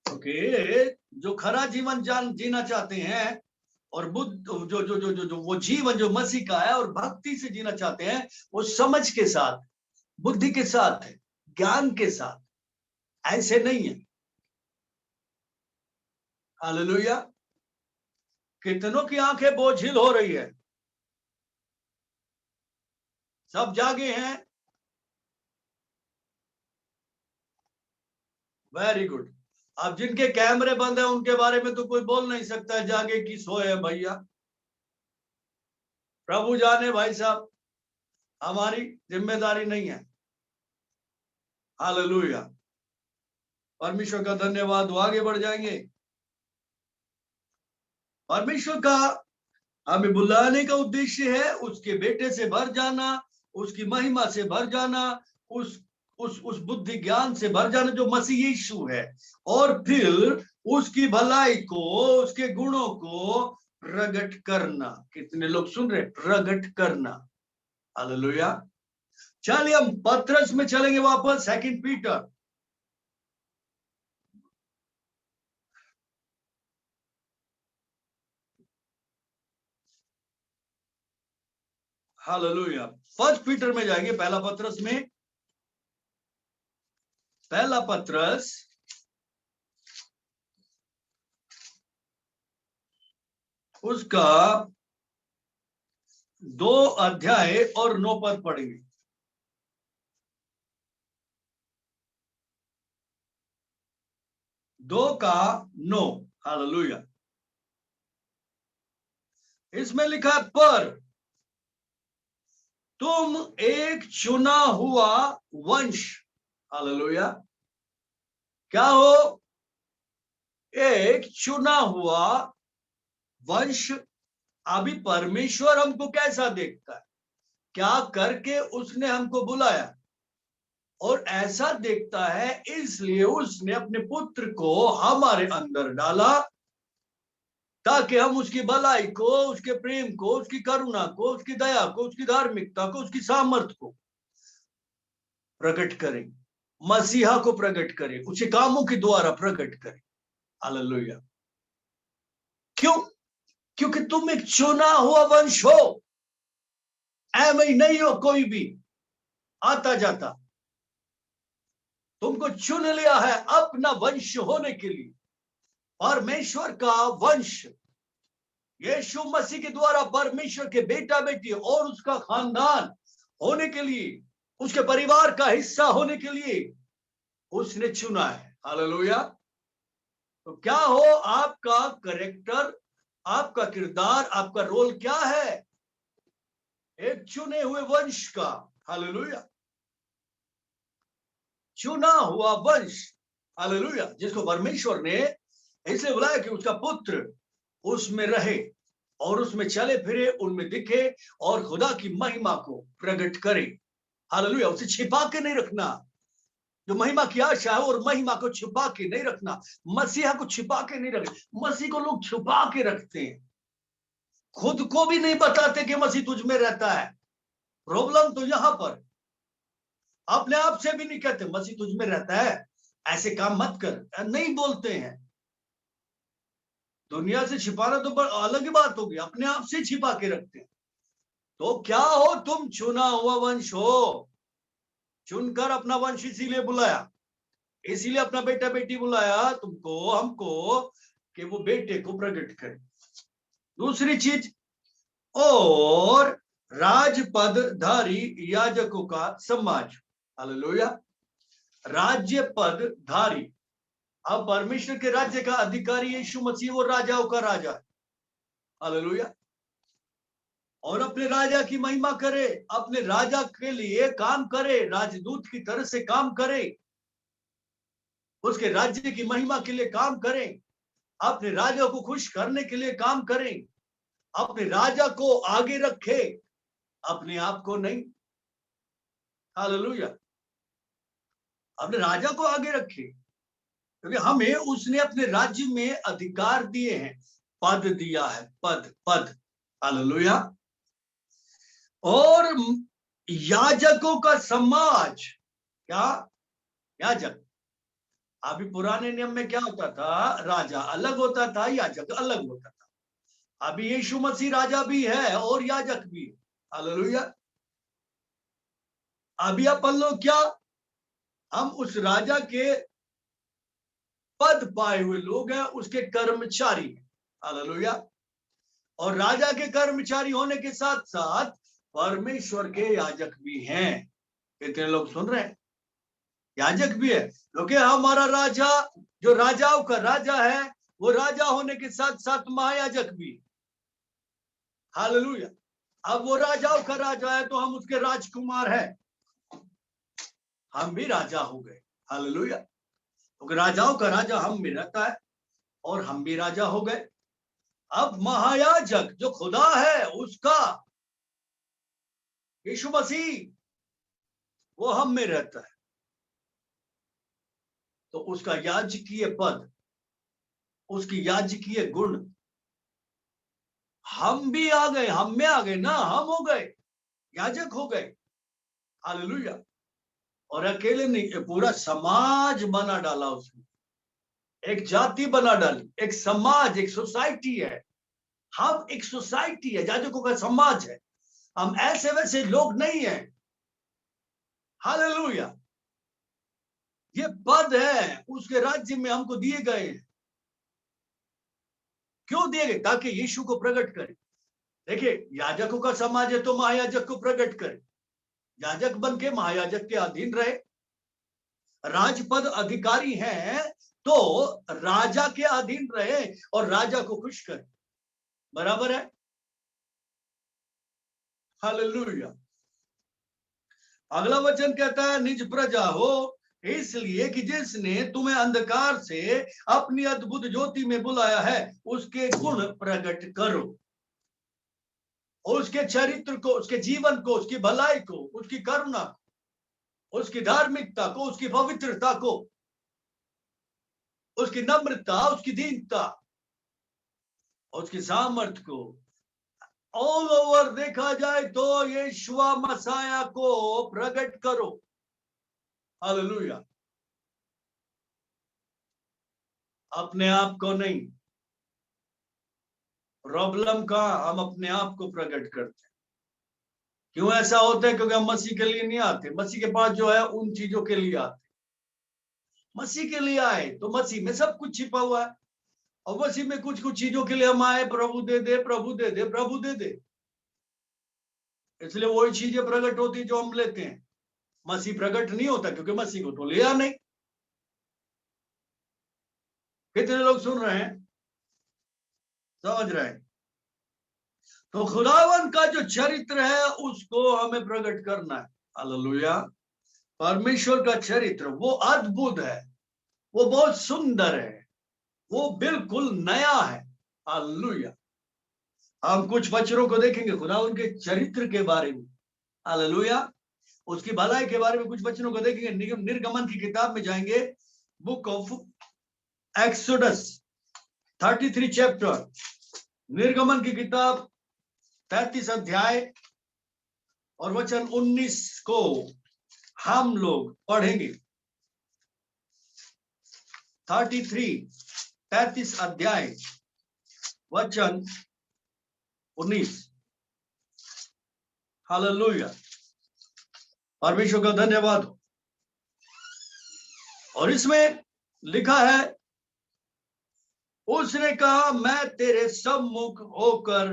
क्योंकि जो खरा जीवन जीना चाहते हैं और बुद्ध जो वो जीवन जो मसीह का है और भक्ति से जीना चाहते हैं, वो समझ के साथ, बुद्धि के साथ है, ज्ञान के साथ, ऐसे नहीं है। हालेलुया। कितनों की आंखें बोझिल हो रही है, सब जागे हैं। Very good. अब जिनके कैमरे बंद है उनके बारे में तो कोई बोल नहीं सकता जागे कि सोए भैया। प्रभु जाने भाई साहब, हमारी जिम्मेदारी नहीं है। हालेलुया। परमेश्वर का धन्यवाद। वो आगे बढ़ जाएंगे। परमेश्वर का हमें बुलाने का उद्देश्य है उसके बेटे से भर जाना, उसकी महिमा से भर जाना, उस बुद्धि ज्ञान से भर जाना जो मसीह यीशु है, और फिर उसकी भलाई को, उसके गुणों को प्रकट करना। कितने लोग सुन रहे? प्रकट करना। हालेलुया। चलिए हम पत्रस में चलेंगे वापस, second Peter. Hallelujah. First Peter में जाएंगे, पहला पत्रस में। पहला पत्रस उसका 2 अध्याय और 9 पद पढ़ेंगे। 2 का 9। हालेलुया। इसमें लिखा है, पर तुम एक चुना हुआ वंश। हालेलुया। क्या हो? एक चुना हुआ वंश। अभी परमेश्वर हमको कैसा देखता है? क्या करके उसने हमको बुलाया? और ऐसा देखता है इसलिए उसने अपने पुत्र को हमारे अंदर डाला, ताकि हम उसकी भलाई को, उसके प्रेम को, उसकी करुणा को, उसकी दया को, उसकी धार्मिकता को, उसकी सामर्थ को प्रकट करें, मसीहा को प्रकट करें, उसे कामों के द्वारा प्रकट करें। हालेलुया। क्यों? क्योंकि तुम एक चुना हुआ वंश हो। ऐ ही नहीं हो कोई भी आता जाता। तुमको चुन लिया है अपना वंश होने के लिए। परमेश्वर का वंश, यीशु मसीह के द्वारा परमेश्वर के बेटा बेटी और उसका खानदान होने के लिए, उसके परिवार का हिस्सा होने के लिए उसने चुना है। हालेलुया। तो क्या हो आपका करेक्टर, आपका किरदार, आपका रोल क्या है? एक चुने हुए वंश का। हालेलुया। चुना हुआ वंश, हालेलुया, जिसको परमेश्वर ने इसलिए बुलाया कि उसका पुत्र उसमें रहे और उसमें चले फिरे, उनमें दिखे और खुदा की महिमा को प्रकट करे। हालेलुया, उसे छिपा के नहीं रखना। जो महिमा की आशा है और महिमा को छुपा के नहीं रखना। मसीहा को छिपा के नहीं रखते। मसीह को लोग छुपा के रखते हैं, खुद को भी नहीं बताते कि मसीह तुझ में रहता है। प्रॉब्लम तो यहां पर, अपने आप से भी नहीं कहते मसीह तुझ में रहता है, ऐसे काम मत कर, नहीं बोलते हैं। दुनिया से छिपाना तो अलग ही बात होगी, अपने आप से छिपा के रखते हैं। तो क्या हो तुम? चुना हुआ वंश हो। चुनकर अपना वंश इसीलिए बुलाया, इसीलिए अपना बेटा बेटी बुलाया तुमको, हमको, कि वो बेटे को प्रकट करे। दूसरी चीज, और राजपदधारी याजकों का समाज। हालेलुया, राज्य पद धारी। अब परमेश्वर के राज्य का अधिकारी यीशु मसीह, वो राजाओं का राजा है। हालेलुया, और अपने राजा की महिमा करे, अपने राजा के लिए काम करे, राजदूत की तरह से काम करे, उसके राज्य की महिमा के लिए काम करें, अपने राजा को खुश करने के लिए काम करें, अपने राजा को आगे रखे, अपने आप को नहीं। हालेलुया, अपने राजा को आगे रखे, क्योंकि हमें उसने अपने राज्य में अधिकार दिए हैं, पद दिया है, पद पद। हालेलुया, और याजकों का समाज। क्या? याजक। अभी पुराने नियम में क्या होता था? राजा अलग होता था, याजक अलग होता था। अभी यीशु मसीह राजा भी है और याजक भी है। हालेलुया, अभी अपन लोग क्या, हम उस राजा के पद पाए हुए लोग हैं, उसके कर्मचारी हैं। हालेलुया, और राजा के कर्मचारी होने के साथ साथ परमेश्वर के याजक भी हैं। कितने लोग सुन रहे हैं? याजक भी है, क्योंकि हमारा राजा, जो राजाओं का राजा है, वो राजा होने के साथ साथ महायाजक भी है। हालेलुया, अब वो राजाओं का राजा है तो हम उसके राजकुमार हैं, हम भी राजा हो गए। हालेलुया, क्योंकि राजाओं का राजा हम में रहता है और हम भी राजा हो गए। अब महायाजक जो खुदा है, उसका यीशु मसीह, वो हम में रहता है, तो उसका याजकीय पद, उसकी याजकीय गुण हम भी आ गए, हम में आ गए ना, हम हो गए, याजक हो गए। हालेलुया, और अकेले नहीं, पूरा समाज बना डाला उसने, एक जाति बना डाली, एक समाज, एक सोसाइटी है। हम एक सोसाइटी है, याजकों का समाज है, हम ऐसे वैसे लोग नहीं है। हालेलुया, ये पद है उसके राज्य में हमको दिए गए हैं। क्यों दिए गए? ताकि यीशु को प्रकट करे। देखिए, याजकों का समाज है तो महायाजक को प्रकट करे, याजक बन के महायाजक के अधीन रहे, राजपद अधिकारी हैं तो राजा के अधीन रहे और राजा को खुश करे। बराबर है? हालेलुया, अगला वचन कहता है, निज प्रजा हो इसलिए कि जिसने तुम्हें अंधकार से अपनी अद्भुत ज्योति में बुलाया है, उसके गुण प्रकट करो, उसके चरित्र को, उसके जीवन को, उसकी भलाई को, उसकी करुणा को, उसकी धार्मिकता को, उसकी पवित्रता को, उसकी नम्रता, उसकी दीनता, उसकी सामर्थ्य को ऑल ओवर देखा जाए तो यीशुआ मसाया को प्रकट करो। हालेलुया, अपने आप को नहीं। प्रॉब्लम का, हम अपने आप को प्रकट करते हैं। क्यों ऐसा होता है? क्योंकि हम मसीह के लिए नहीं आते। मसीह के पास जो है उन चीजों के लिए आते, मसीह के लिए आए तो मसीह में सब कुछ छिपा हुआ है, और मसीह में कुछ कुछ चीजों के लिए हम आए, प्रभु दे दे, प्रभु दे दे, प्रभु दे दे। इसलिए वही चीजें प्रकट होती जो हम लेते हैं। मसीह प्रकट नहीं होता क्योंकि मसीह को तो लिया नहीं। कितने लोग सुन रहे हैं, समझ रहे हैं? तो खुदावन का जो चरित्र है उसको हमें प्रकट करना है। हालेलुया, परमेश्वर का चरित्र वो अद्भुत है, वो बहुत सुंदर है, वो बिल्कुल नया है। हालेलुया। हम कुछ वचनों को देखेंगे खुदा उनके चरित्र के बारे में। हालेलुया। उसकी भलाई के बारे में कुछ वचनों को देखेंगे। निर्गमन की किताब में जाएंगे, बुक ऑफ एक्सोडस 33 चैप्टर, निर्गमन की किताब 33 अध्याय और वचन 19 को हम लोग पढ़ेंगे। 33 अध्याय वचन 19। हालेलुया। परमेश्वर का धन्यवाद हो। और इसमें लिखा है, उसने कहा मैं तेरे सम्मुख होकर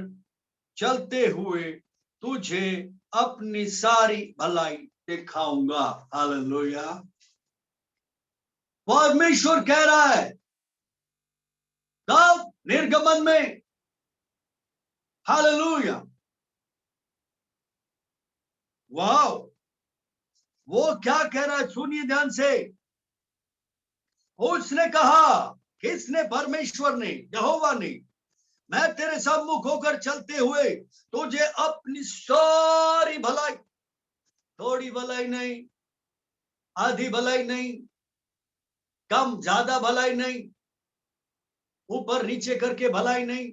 चलते हुए तुझे अपनी सारी भलाई दिखाऊंगा। हालेलुया। परमेश्वर कह रहा है तब निर्गमन में। हालेलुया। वाह, वो क्या कह रहा है, सुनिए ध्यान से। उसने कहा, किसने? परमेश्वर ने, यहोवा ने, मैं तेरे सम्मुख होकर चलते हुए तुझे अपनी सारी भलाई, थोड़ी भलाई नहीं, आधी भलाई नहीं, कम ज्यादा भलाई नहीं, ऊपर नीचे करके भलाई नहीं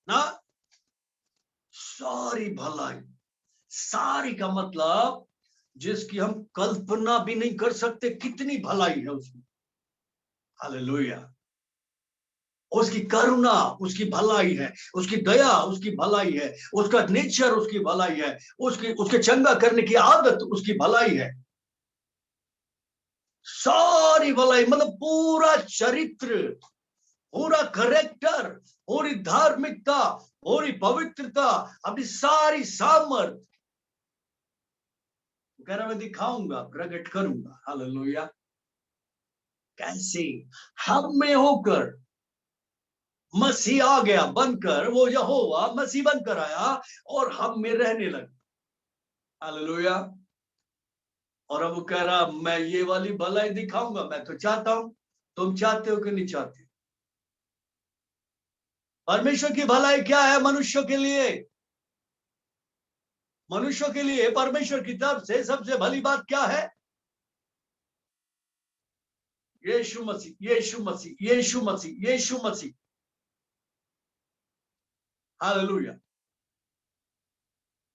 ना, सारी भलाई। सारी का मतलब जिसकी हम कल्पना भी नहीं कर सकते, कितनी भलाई है उसमें। हालेलुया। उसकी करुणा उसकी भलाई है, उसकी दया उसकी भलाई है, उसका नेचर उसकी भलाई है, उसके चंगा करने की आदत उसकी भलाई है। सारी भलाई मतलब पूरा चरित्र, पूरा करेक्टर, पूरी धार्मिकता, पूरी पवित्रता, अपनी सारी सामर्थ कह रहा मैं दिखाऊंगा, प्रकट करूंगा। हालेलुया। कैसे? हम में होकर मसीह आ गया बनकर, वो यहोवा मसीह बनकर आया और हम में रहने लगा। हालेलुया। और अब वो कह रहा मैं ये वाली भलाई दिखाऊंगा। मैं तो चाहता हूं, तुम चाहते हो कि नहीं चाहते? परमेश्वर की भलाई क्या है मनुष्यों के लिए? मनुष्यों के लिए परमेश्वर की तरफ से सबसे भली बात क्या है? यीशु मसीह, यीशु मसीह, यीशु मसीह, यीशु मसीह। हालेलुया।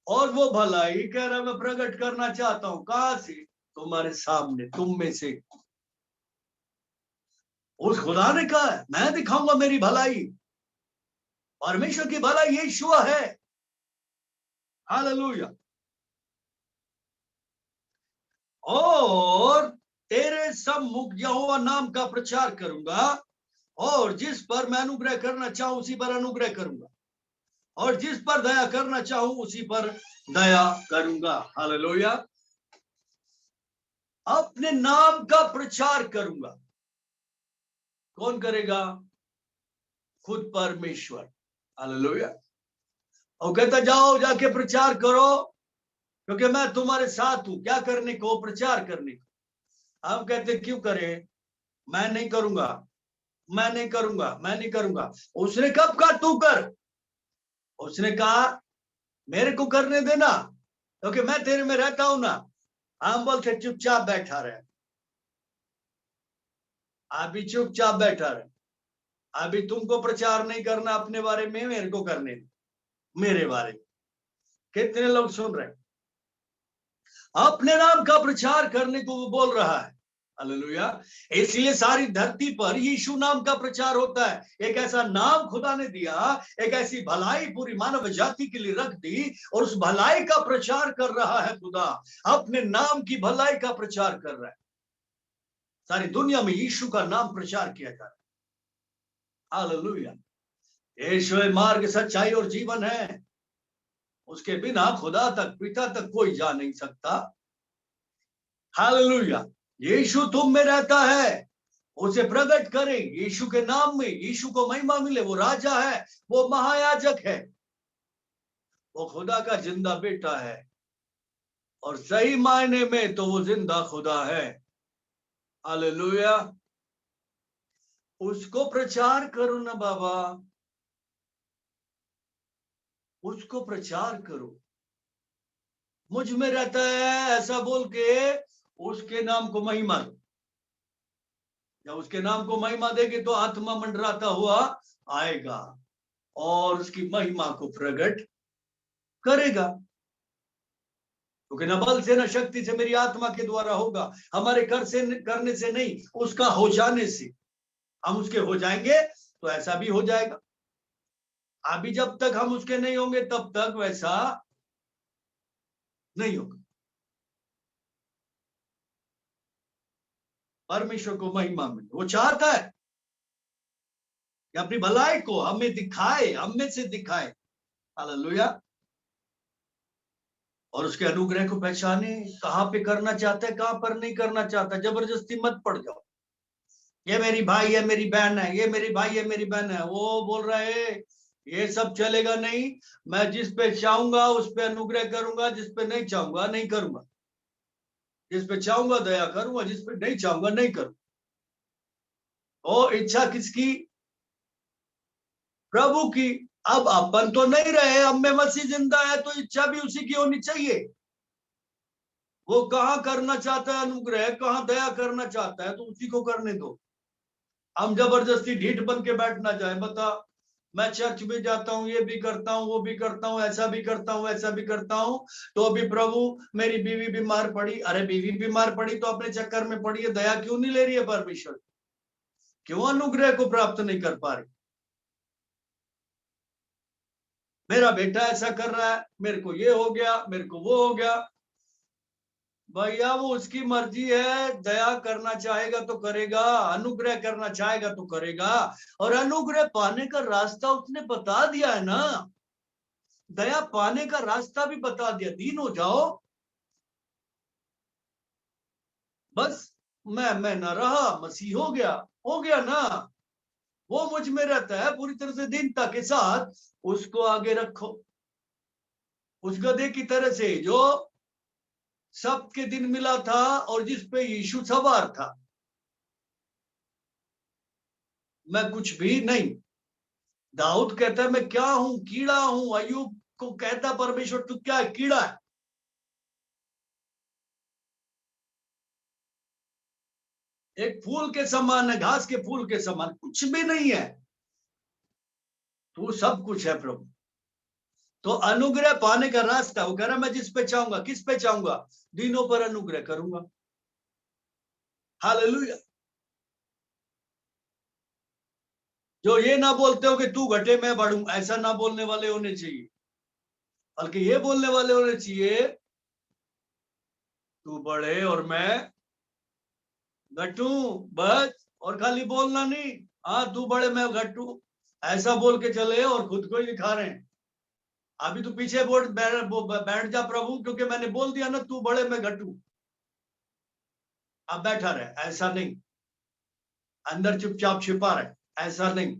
और वो भलाई कह रहा मैं प्रकट करना चाहता हूं। कहां से? तुम्हारे सामने, तुम में से। उस खुदा ने कहा है मैं दिखाऊंगा मेरी भलाई। परमेश्वर की भलाई यीशु है। हालेलुया। और तेरे सम्मुख यहोवा नाम का प्रचार करूंगा, और जिस पर मैं अनुग्रह करना चाहूं उसी पर अनुग्रह करूंगा, और जिस पर दया करना चाहूं उसी पर दया करूंगा। हालेलुया। अपने नाम का प्रचार करूंगा। कौन करेगा? खुद परमेश्वर। हालेलुया। और कहता जाओ जाके प्रचार करो, क्योंकि मैं तुम्हारे साथ हूं। क्या करने को? प्रचार करने को। हम कहते क्यों करें? मैं नहीं करूंगा, मैं नहीं करूंगा, मैं नहीं करूंगा। उसने कब कहा तू कर? उसने कहा मेरे को करने देना, क्योंकि मैं तेरे में रहता हूं ना। हम बोलते चुपचाप बैठा रहे, अभी चुपचाप बैठा रहे, अभी तुमको प्रचार नहीं करना अपने बारे में, मेरे को करने दे, मेरे बारे में। कितने लोग सुन रहे हैं? अपने नाम का प्रचार करने को वो बोल रहा है। हालेलुया। इसलिए सारी धरती पर यीशु नाम का प्रचार होता है। एक ऐसा नाम खुदा ने दिया, एक ऐसी भलाई पूरी मानव जाति के लिए रख दी, और उस भलाई का प्रचार कर रहा है खुदा। अपने नाम की भलाई का प्रचार कर रहा है। सारी दुनिया में यीशु का नाम प्रचार किया जा रहा है। हालेलुया। यीशु मार्ग, सच्चाई और जीवन है। उसके बिना खुदा तक, पिता तक कोई जा नहीं सकता। हालेलुया। यीशु तुम में रहता है, उसे प्रकट करें यीशु के नाम में। यीशु को महिमा मिले। वो राजा है, वो महायाजक है, वो खुदा का जिंदा बेटा है, और सही मायने में तो वो जिंदा खुदा है। हालेलुया। उसको प्रचार करो ना बाबा, उसको प्रचार करो। मुझ में रहता है ऐसा बोल के उसके नाम को महिमा दो। जब उसके नाम को महिमा देगी तो आत्मा मंडराता हुआ आएगा और उसकी महिमा को प्रकट करेगा। क्योंकि न बल से न शक्ति से मेरी आत्मा के द्वारा होगा, हमारे कर से करने से नहीं, उसका हो जाने से। हम उसके हो जाएंगे तो ऐसा भी हो जाएगा। अभी जब तक हम उसके नहीं होंगे तब तक वैसा नहीं होगा। परमेश्वर को महिमा मिले, वो चाहता है कि अपनी भलाई को हमें दिखाए, हम में से दिखाए। हालेलुया। और उसके अनुग्रह को पहचाने, कहां पे करना चाहता है, कहां पर नहीं करना चाहता। जबरदस्ती मत पड़ जाओ, ये मेरी भाई है, मेरी बहन है, ये मेरी भाई है, मेरी बहन है, वो बोल रहा है ये सब चलेगा नहीं। मैं जिस पे चाहूंगा उस पे अनुग्रह करूंगा, जिस पे नहीं चाहूंगा नहीं करूंगा। जिस पे चाहूंगा दया करूंगा, जिस पे नहीं चाहूंगा नहीं करूंगा। ओ इच्छा किसकी? प्रभु की। अब अपन तो नहीं रहे, अब में मसीह जिंदा है तो इच्छा भी उसी की होनी चाहिए। वो कहाँ करना चाहता है अनुग्रह, कहाँ दया करना चाहता है तो उसी को करने दो। हम जबरदस्ती ढीठ बन के बैठना चाहे, बता मैं चर्च में जाता हूँ, ये भी करता हूँ, वो भी करता हूँ, ऐसा भी करता हूँ, ऐसा भी करता हूँ, तो अभी प्रभु मेरी बीवी बीमार पड़ी। अरे बीवी बीमार पड़ी तो अपने चक्कर में पड़ी है, दया क्यों नहीं ले रही है परमेश्वर? क्यों अनुग्रह को प्राप्त नहीं कर पा रही? मेरा बेटा ऐसा कर रहा है, मेरे को ये हो गया, मेरे को वो हो गया। भैया वो उसकी मर्जी है, दया करना चाहेगा तो करेगा, अनुग्रह करना चाहेगा तो करेगा। और अनुग्रह पाने का रास्ता उसने बता दिया है ना, दया पाने का रास्ता भी बता दिया। दीन हो जाओ बस। मैं न रहा, मसीह हो गया ना। वो मुझ में रहता है पूरी तरह से दीनता के साथ, उसको आगे रखो। उस गधे की तरह से जो सबके दिन मिला था और जिस पे यीशु सवार था। मैं कुछ भी नहीं। दाऊद कहता है मैं क्या हूं, कीड़ा हूं। अय्यूब को कहता परमेश्वर तू क्या है? कीड़ा है। एक फूल के समान है, घास के फूल के समान, कुछ भी नहीं है। तू सब कुछ है प्रभु। तो अनुग्रह पाने का रास्ता, वो कह रहा मैं जिस पे चाहूंगा, किस पे चाहूंगा, दीनों पर अनुग्रह करूंगा। हालेलुया। जो ये ना बोलते हो कि तू घटे मैं बढ़ूं, ऐसा ना बोलने वाले होने चाहिए, बल्कि ये बोलने वाले होने चाहिए तू बढ़े और मैं घटू। बस। और खाली बोलना नहीं, हाँ तू बढ़े मैं घटू, ऐसा बोल के चले और खुद को ही दिखा रहे हैं। अभी तो पीछे बैठ जा प्रभु, क्योंकि मैंने बोल दिया ना तू बढ़े मैं घटू। अब बैठा रहे, ऐसा नहीं। अंदर चुपचाप छिपा रहे, ऐसा नहीं।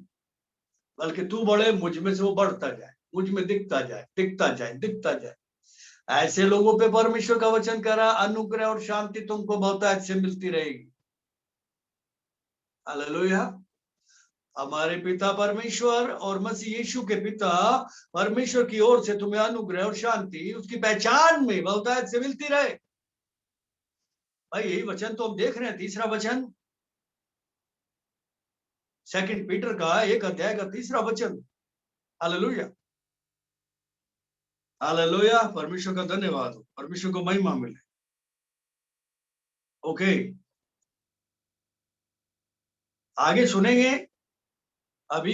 बल्कि तू बढ़े, मुझ में से वो बढ़ता जाए, मुझ में दिखता जाए, दिखता जाए, दिखता जाए। ऐसे लोगों पे परमेश्वर का वचन करा, अनुग्रह और शांति तुमको बहुतायत से मिलती रहेगी। हालेलुया। हमारे पिता परमेश्वर और मसीह यीशु के पिता परमेश्वर की ओर से तुम्हें अनुग्रह और शांति उसकी पहचान में बहुतायत से मिलती रहे। भाई यही वचन तो हम देख रहे हैं। तीसरा वचन, सेकंड पीटर का 1 अध्याय का 3 वचन। हालेलुया। हालेलुया। परमेश्वर का धन्यवाद हो, परमेश्वर को महिमा मिले। ओके, आगे सुनेंगे। अभी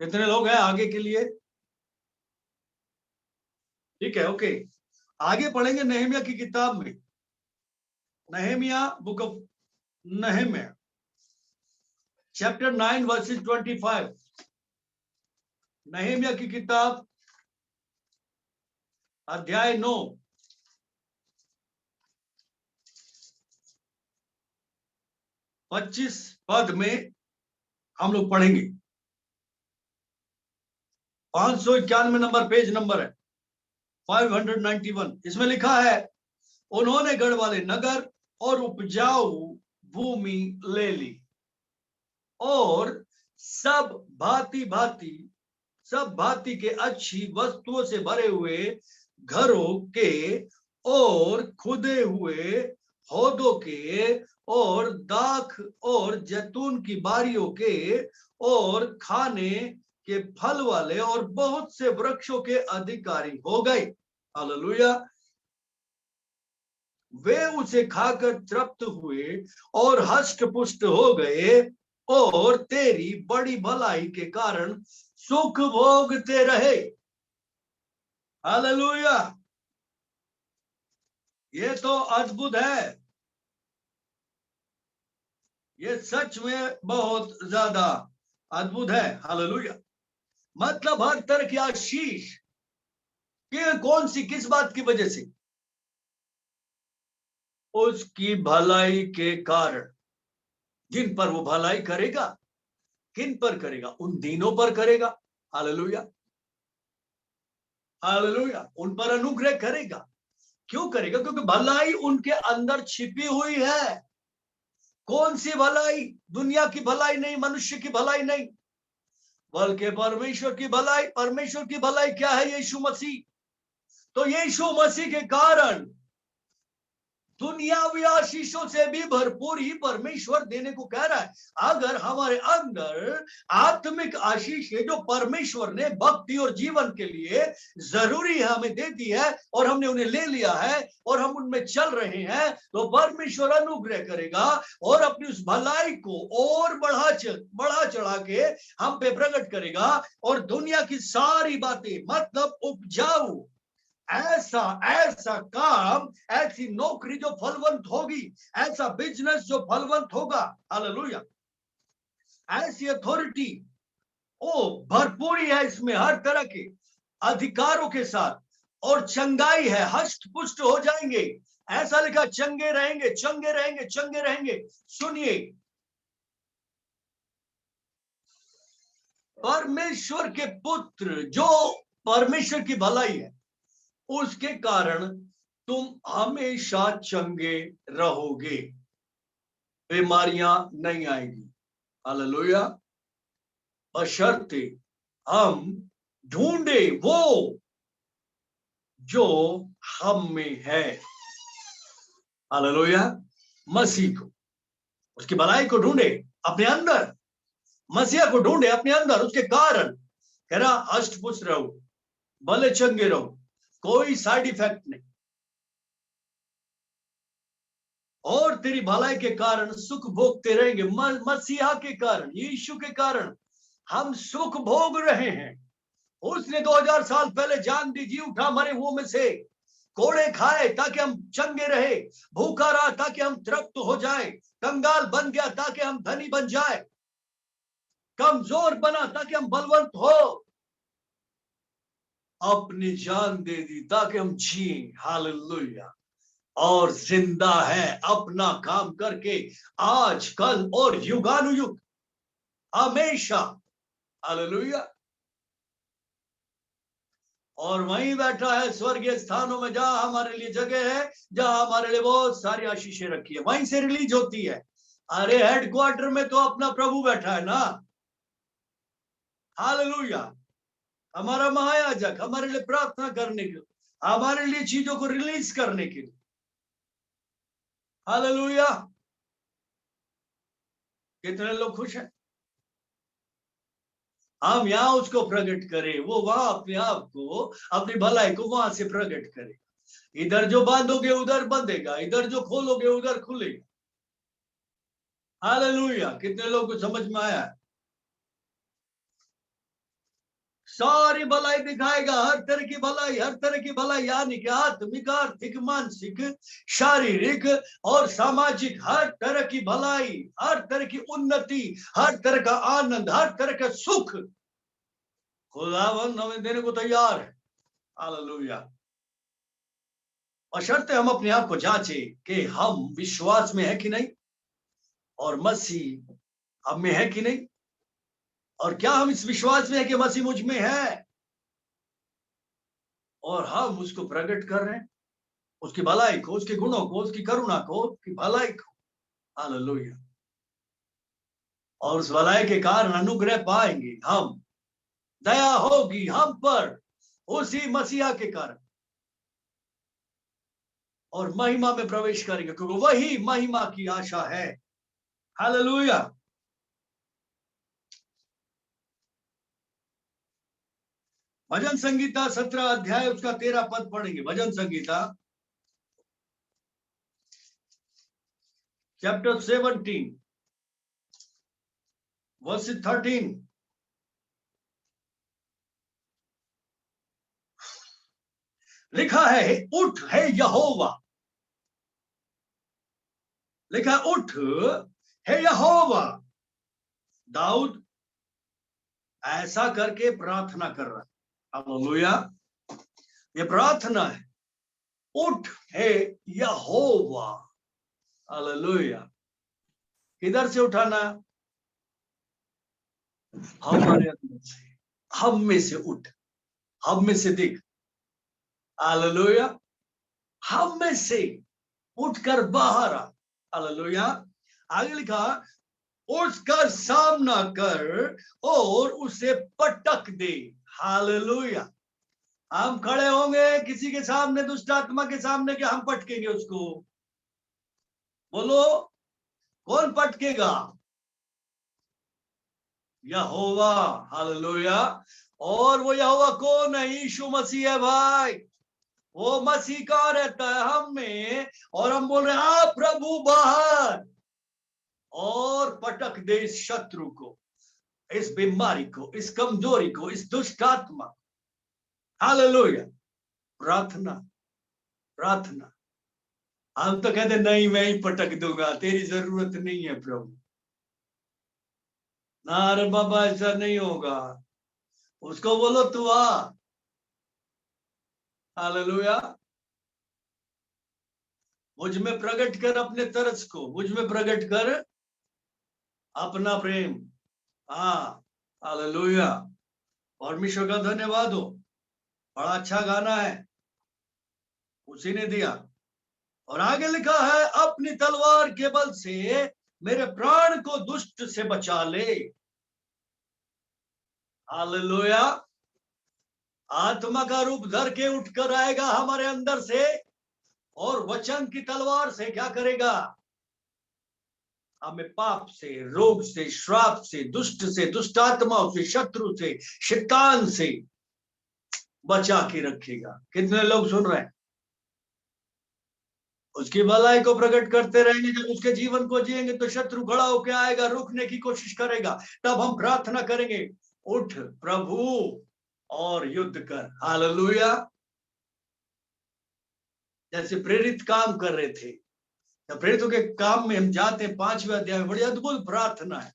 कितने लोग हैं आगे के लिए? ठीक है, ओके। आगे पढ़ेंगे नहमिया की किताब में। Nehemiah, book of Nehemiah, chapter 9 versus 25। Nehemiah की किताब, अध्याय 9, 25 पद में हम लोग पढ़ेंगे। 591 नंबर पेज नंबर है, 591 इसमें लिखा है, उन्होंने गढ़ वाले नगर और उपजाऊ भूमि ले ली और सब भांति के अच्छी वस्तुओं से भरे हुए घरों के और खुदे हुए हौदों के और दाख और जैतून की बारियों के और खाने के फल वाले और बहुत से वृक्षों के अधिकारी हो गए। हालेलुया। वे उसे खाकर तृप्त हुए और हष्ट पुष्ट हो गए और तेरी बड़ी भलाई के कारण सुख भोगते रहे। हालेलुया। ये तो अद्भुत है, ये सच में बहुत ज्यादा अद्भुत है। हालेलुया। मतलब हर तरह की आशीष कौन सी, किस बात की वजह से? उसकी भलाई के कारण। जिन पर वो भलाई करेगा, किन पर करेगा? उन दीनों पर करेगा। Hallelujah, hallelujah. उन पर अनुग्रह करेगा। क्यों करेगा? क्योंकि भलाई उनके अंदर छिपी हुई है। कौन सी भलाई? दुनिया की भलाई नहीं, मनुष्य की भलाई नहीं, बल्कि परमेश्वर की भलाई। परमेश्वर की भलाई क्या है? यीशु मसीह। तो यीशु मसीह के कारण दुनियावी आशीषों से भी भरपूर ही परमेश्वर देने को कह रहा है। अगर हमारे अंदर आत्मिक आशीष है जो परमेश्वर ने भक्ति और जीवन के लिए जरूरी है हमें दे दी है और हमने उन्हें ले लिया है और हम उनमें चल रहे हैं, तो परमेश्वर अनुग्रह करेगा और अपनी उस भलाई को और बढ़ा चढ़ा के हम पे प्रकट करेगा। और दुनिया की सारी बातें, मतलब उपजाऊ ऐसा ऐसा काम, ऐसी नौकरी जो फलवंत होगी, ऐसा बिजनेस जो फलवंत होगा। हालेलुया। ऐसी अथॉरिटी, ओ भरपूरी है इसमें हर तरह के अधिकारों के साथ, और चंगाई है, हष्ट पुष्ट हो जाएंगे। ऐसा लिखा, चंगे रहेंगे, चंगे रहेंगे, चंगे रहेंगे। सुनिए, परमेश्वर के पुत्र, जो परमेश्वर की भलाई है, उसके कारण तुम हमेशा चंगे रहोगे, बीमारियां नहीं आएगी। हालेलुया। बशर्ते हम ढूंढे वो जो हम में है। हालेलुया। मसीह को, उसकी भलाई को ढूंढे अपने अंदर, मसीहा को ढूंढे अपने अंदर। उसके कारण कह रहा, अष्ट पुष्ट रहो, भले चंगे रहो, कोई साइड इफेक्ट नहीं, और तेरी भलाई के कारण सुख भोगते रहेंगे। मसीहा के कारण, यीशु के कारण हम सुख भोग रहे हैं। उसने 2000 साल पहले जान दी, जी उठा मरे हुओं में से, कोड़े खाए ताकि हम चंगे रहे, भूखा रहा ताकि हम तृप्त हो जाए, कंगाल बन गया ताकि हम धनी बन जाए, कमजोर बना ताकि हम बलवंत हो, अपनी जान दे दी ताकि हम जिए। हालेलुया। और जिंदा है अपना काम करके, आज, कल और युगानुयुग, हमेशा। हालेलुया। और वहीं बैठा है स्वर्गीय स्थानों में, जहां हमारे लिए जगह है, जहां हमारे लिए बहुत सारी आशीषें रखी है, वहीं से रिलीज होती है। अरे हेडक्वार्टर में तो अपना प्रभु बैठा है ना। हालेलुया। हमारा महायाजक हमारे लिए प्रार्थना करने के लिए, हमारे लिए चीजों को रिलीज करने के लिए। हालेलुया। कितने लोग खुश हैं? हम यहाँ उसको प्रकट करें, वो वहां अपने आप को, अपनी भलाई को वहां से प्रकट करे। इधर जो बांधोगे उधर बंधेगा, इधर जो खोलोगे उधर खुलेगा। हालेलुया। कितने लोग को समझ में आया? सारी भलाई दिखाएगा, हर तरह की भलाई, हर तरह की भलाई, यानी कि आत्मिक, आर्थिक, मानसिक, शारीरिक और सामाजिक, हर तरह की भलाई, हर तरह की उन्नति, हर तरह का आनंद, हर तरह का सुख खुदावंद हमें देने को तैयार है। हालेलुया। बशर्ते हम अपने आप को जांचे कि हम विश्वास में है कि नहीं, और मसीह हम में है कि नहीं, और क्या हम इस विश्वास में है कि मसीह मुझ में है। और हम उसको प्रकट कर रहे हैं, उसकी भलाई को, उसके गुणों को, उसकी करुणा को, उसकी भलाई को। हालेलुया। और उस भलाई के कारण अनुग्रह पाएंगे हम, दया होगी हम पर उसी मसीहा के कारण, और महिमा में प्रवेश करेंगे, क्योंकि वही महिमा की आशा है। हालेलुया। भजन संगीता 17 अध्याय उसका 13 पद पढ़ेंगे। भजन संगीता चैप्टर 17 वर्स 13। लिखा है उठ है यहोवा, लिखा उठ है यहोवा। दाऊद ऐसा करके प्रार्थना कर रहा है। हालेलुया। ये प्रार्थना है, उठ है यहोवा। हालेलुया। किधर से उठाना? हमारे अंदर से, हम में से उठ, हम में से दिख। हालेलुया। हम में से उठकर बाहर आ। हालेलुया। आगे लिखा, उसका सामना कर और उसे पटक दे। हालेलुया। हम खड़े होंगे किसी के सामने, दुष्ट आत्मा के सामने, कि हम पटकेंगे उसको? बोलो, कौन पटकेगा? यहोवा। हालेलुया। और वो यहोवा कौन है? यीशु मसीह है भाई। वो मसीह का रहता है हम में, और हम बोल रहे हैं आ प्रभु बाहर, और पटक दे इस शत्रु को, इस बीमारी को, इस कमजोरी को, इस दुष्ट आत्मा। हालेलुया। प्रार्थना, प्रार्थना। हम तो कहते नहीं, मैं ही पटक दूंगा, तेरी जरूरत नहीं है प्रभु। ना अरे बाबा, ऐसा नहीं होगा। उसको बोलो तू आ। हालेलुया। मुझ में प्रकट कर अपने तरस को, मुझ में प्रकट कर अपना प्रेम। हाँ। हालेलुया। परमेश्वर का धन्यवाद हो। बड़ा अच्छा गाना है, उसी ने दिया। और आगे लिखा है, अपनी तलवार के बल से मेरे प्राण को दुष्ट से बचा ले। हालेलुया। आत्मा का रूप धर के उठकर आएगा हमारे अंदर से, और वचन की तलवार से क्या करेगा? हमें पाप से, रोग से, श्राप से, दुष्ट आत्माओं से, शत्रु से, शैतान से बचा के रखेगा। कितने लोग सुन रहे हैं? उसकी भलाई को प्रकट करते रहेंगे। जब उसके जीवन को जिएंगे तो शत्रु खड़ा होकर आएगा, रुकने की कोशिश करेगा। तब हम प्रार्थना करेंगे, उठ प्रभु और युद्ध कर। हालेलुया। जैसे प्रेरित काम कर रहे थे, जब प्रेरितों के काम में हम जाते हैं, 5वें अध्याय में बड़ी अद्भुत प्रार्थना है,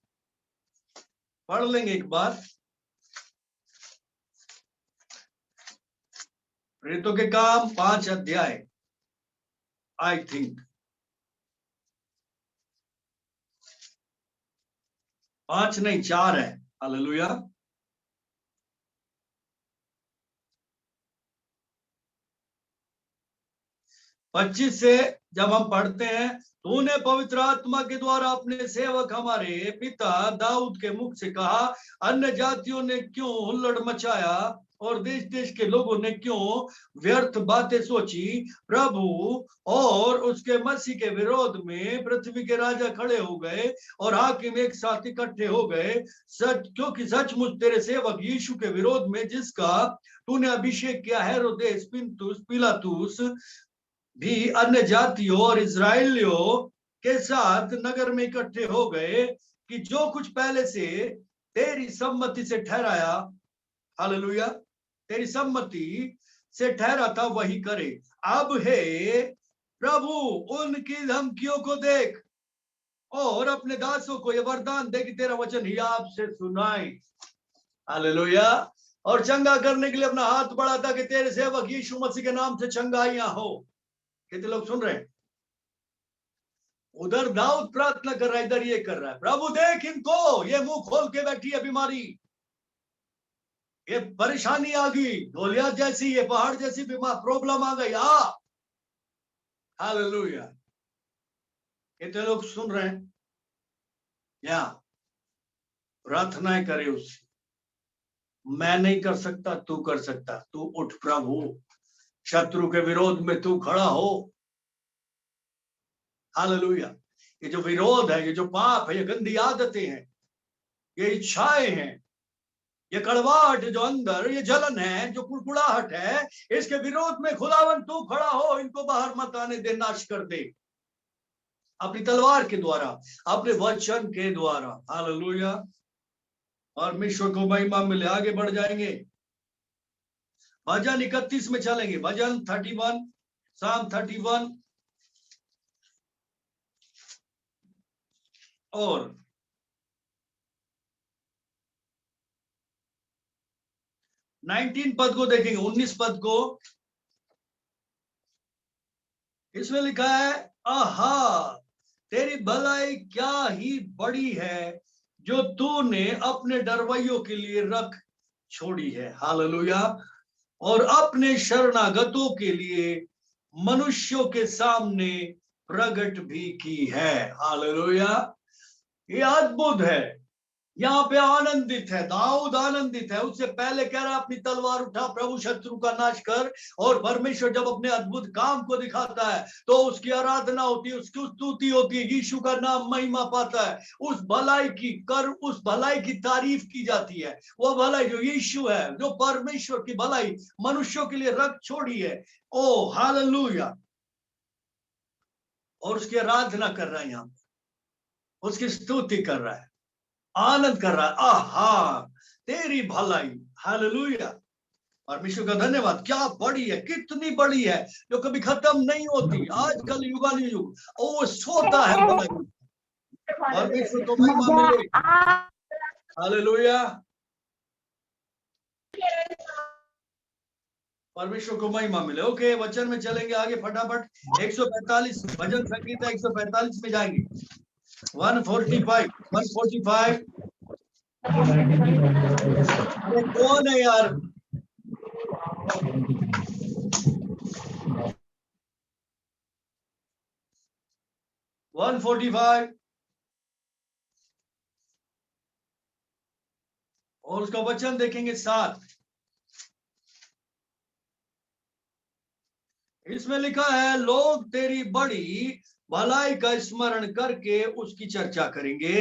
पढ़ लेंगे एक बार। प्रेरितों के काम 5 अध्याय, आई थिंक 5 नहीं 4 है। हालेलुया। 25 से जब हम पढ़ते हैं, तूने पवित्र आत्मा के द्वारा अपने सेवक हमारे पिता दाऊद के मुख से कहा, अन्य जातियों ने क्यों हुल्लड़ मचाया और देश देश के लोगों ने क्यों व्यर्थ बातें सोची। प्रभु और उसके मसीह के विरोध में पृथ्वी के राजा खड़े हो गए और हाकिम एक साथ इकट्ठे हो गए। सच, क्योंकि सचमुच तेरे सेवक यीशु के विरोध में, जिसका तूने अभिषेक किया, हेरोदेस, पिलातुस, पिलातुस भी अन्य जातियों और इजराइलियों के साथ नगर में इकट्ठे हो गए, कि जो कुछ पहले से तेरी सम्मति से ठहराया, हालेलुया, तेरी सम्मति से ठहरा था वही करे। अब हे प्रभु, उनकी धमकियों को देख और अपने दासों को यह वरदान दे कि तेरा वचन ही आपसे सुनाए। हालेलुया। और चंगा करने के लिए अपना हाथ बढ़ा था कि तेरे सेवक यीशु मसीह के नाम से चंगाइयां हो। कितने लोग सुन रहे हैं? उधर दाऊद प्रार्थना कर रहा है, इधर ये कर रहा है, प्रभु देख इनको, ये मुंह खोल के बैठी है बीमारी। ये परेशानी आ गई, गोलियत जैसी, ये पहाड़ जैसी बीमार प्रॉब्लम आ गई। हालेलुया। कितने लोग सुन रहे हैं? या प्रार्थनाएं करे उससे, मैं नहीं कर सकता, तू कर सकता। तू उठ प्रभु, शत्रु के विरोध में तू खड़ा हो। हालेलुया। ये जो विरोध है, ये जो पाप है, ये गंदी आदतें हैं, ये इच्छाएं हैं, ये कड़वाहट जो अंदर, ये जलन है, जो कुड़कुड़ाहट है, इसके विरोध में खुदावन तू खड़ा हो, इनको बाहर मत आने दे, नाश कर दे अपनी तलवार के द्वारा, अपने वचन के द्वारा। हालेलुया। परमेश्वर को महिमा मिले। आगे बढ़ जाएंगे, भजन 31 में चलेंगे। भजन 31, साम 31 और 19 पद को देखेंगे, 19 पद को। इसमें लिखा है, आहा तेरी भलाई क्या ही बड़ी है, जो तूने अपने डरवैयों के लिए रख छोड़ी है। हालेलुया। और अपने शरणागतों के लिए मनुष्यों के सामने प्रकट भी की है। हालेलुया। ये अद्भुत है। यहाँ पे आनंदित है, दाऊद आनंदित है। उससे पहले कह रहा अपनी तलवार उठा, प्रभु शत्रु का नाश कर। और परमेश्वर जब अपने अद्भुत काम को दिखाता है तो उसकी आराधना होती है, उसकी स्तुति होती है, यीशु का नाम महिमा पाता है, उस भलाई की तारीफ की जाती है। वो भलाई जो यीशु है, जो परमेश्वर की भलाई मनुष्यों के लिए रख छोड़ी है। ओ हालेलुया। और उसकी आराधना कर रहा है, यहाँ उसकी स्तुति कर रहा है, आनंद कर रहा है। आहा तेरी भलाई। हालेलुया। परमेश्वर का धन्यवाद। क्या बड़ी है, कितनी बड़ी है, जो कभी खत्म नहीं होती। आजकल युगानुयुग वो सोता है भलाई। परमेश्वर को महिमा मिले। हालेलुया। परमेश्वर को महिमा मिले। ओके, वचन में चलेंगे आगे फटाफट। 145 भजन संगीता 145 में जाएंगे। 145 अरे कौन है यार? 145 और उसका वचन देखेंगे 7। इसमें लिखा है, लोग तेरी बड़ी भलाई का स्मरण करके उसकी चर्चा करेंगे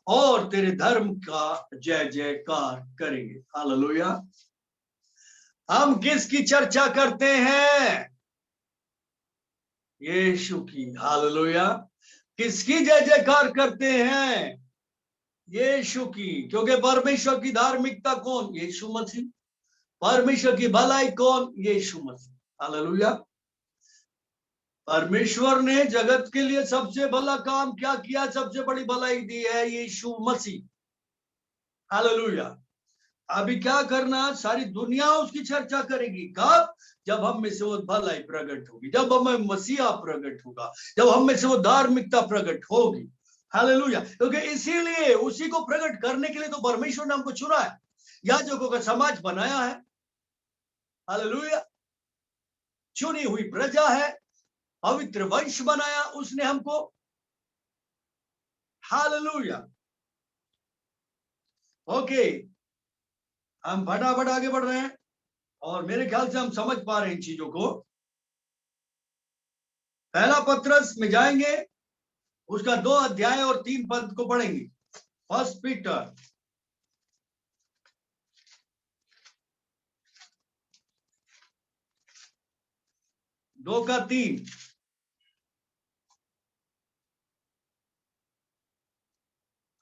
और तेरे धर्म का जय जयकार करेंगे। हालेलुया। हम किसकी चर्चा करते हैं? यीशु की। हालेलुया। किसकी जय जयकार करते हैं? यीशु की। क्योंकि परमेश्वर की धार्मिकता कौन? यीशु मसीह। परमेश्वर की भलाई कौन? यीशु मसीह। हालेलुया। परमेश्वर ने जगत के लिए सबसे भला काम क्या किया? सबसे बड़ी भलाई दी है यीशु मसीह। हालेलुया। अभी क्या करना? सारी दुनिया उसकी चर्चा करेगी। कब? जब हम में से वो भलाई प्रकट होगी, जब हमें मसीहा प्रकट होगा, जब हम में से वो धार्मिकता प्रकट होगी। हालेलुया। क्योंकि इसीलिए उसी को प्रकट करने के लिए तो परमेश्वर ने हमको चुना है, याजकों का समाज बनाया है। हालेलुया। चुनी हुई प्रजा है, पवित्र वंश बनाया उसने हमको। हालेलुया। ओके, हम फटाफट आगे बढ़ रहे हैं और मेरे ख्याल से हम समझ पा रहे हैं इन चीजों को। पहला पत्रस में जाएंगे, उसका 2 अध्याय और 3 पद को पढ़ेंगे। 1 पीटर 2 का 3।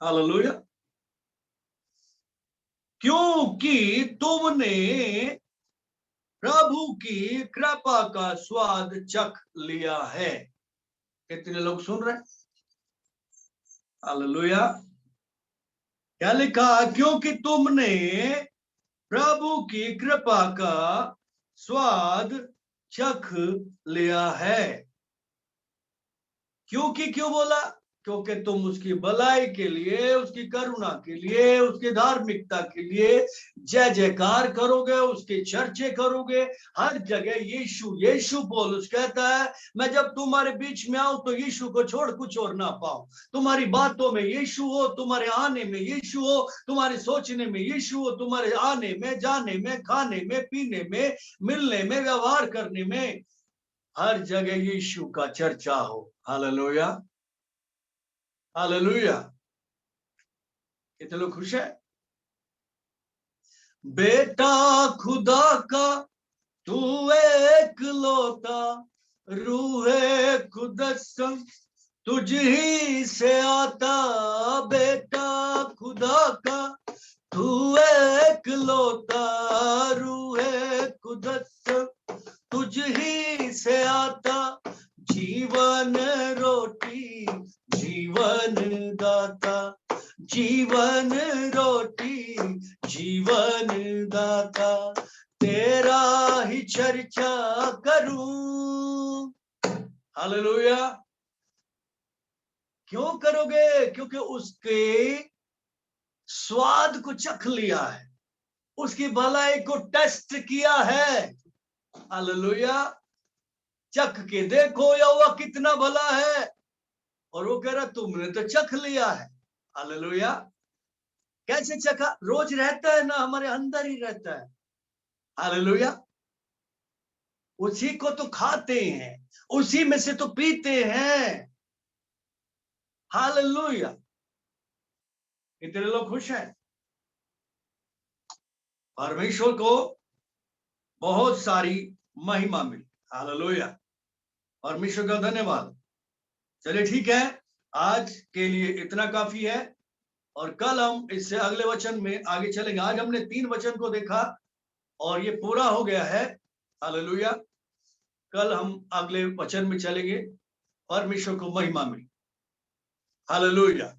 हालेलुया। क्योंकि तुमने प्रभु की कृपा का स्वाद चख लिया है। कितने लोग सुन रहे हैं? हालेलुया। क्या लिखा? क्योंकि तुमने प्रभु की कृपा का स्वाद चख लिया है। क्योंकि क्यों बोला? क्योंकि तुम उसकी भलाई के लिए, उसकी करुणा के लिए, उसकी धार्मिकता के लिए जय जयकार करोगे, उसके चर्चे करोगे हर जगह। यीशु यीशु पौलुस कहता है, मैं जब तुम्हारे बीच में आऊं तो यीशु को छोड़ कुछ और ना पाऊं। तुम्हारी बातों में यीशु हो, तुम्हारे आने में यीशु हो, तुम्हारे सोचने में यीशु हो, तुम्हारे आने में, जाने में, खाने में, पीने में, मिलने में, व्यवहार करने में, हर जगह यीशु का चर्चा हो। Hallelujah, hallelujah. कितने लोग खुश है? बेटा खुदा का तू एक लौता, रूहे कुदस तुझ ही से आता। बेटा खुदा का तू एक लौता, रूहे कुदस तुझ ही से आता। जीवन रोटी जीवन दाता, जीवन रोटी जीवन दाता, तेरा ही चर्चा करूं। हालेलुया। क्यों करोगे? क्योंकि उसके स्वाद को चख लिया है, उसकी भलाई को टेस्ट किया है। हालेलुया। चख के देखो यहोवा कितना भला है। और वो कह रहा तुमने तो चख लिया है। हालेलुया। कैसे चखा? रोज रहता है ना, हमारे अंदर ही रहता है। हालेलुया। उसी को तो खाते हैं, उसी में से तो पीते हैं। हालेलुया। कितने लोग खुश हैं? परमेश्वर को बहुत सारी महिमा मिली। हालेलुया। परमेश्वर का धन्यवाद। चलिए ठीक है, आज के लिए इतना काफी है और कल हम इससे अगले वचन में आगे चलेंगे। आज हमने 3 वचन को देखा और ये पूरा हो गया है। हालेलुया। कल हम अगले वचन में चलेंगे। परमेश्वर को महिमा मिली। हालेलुया।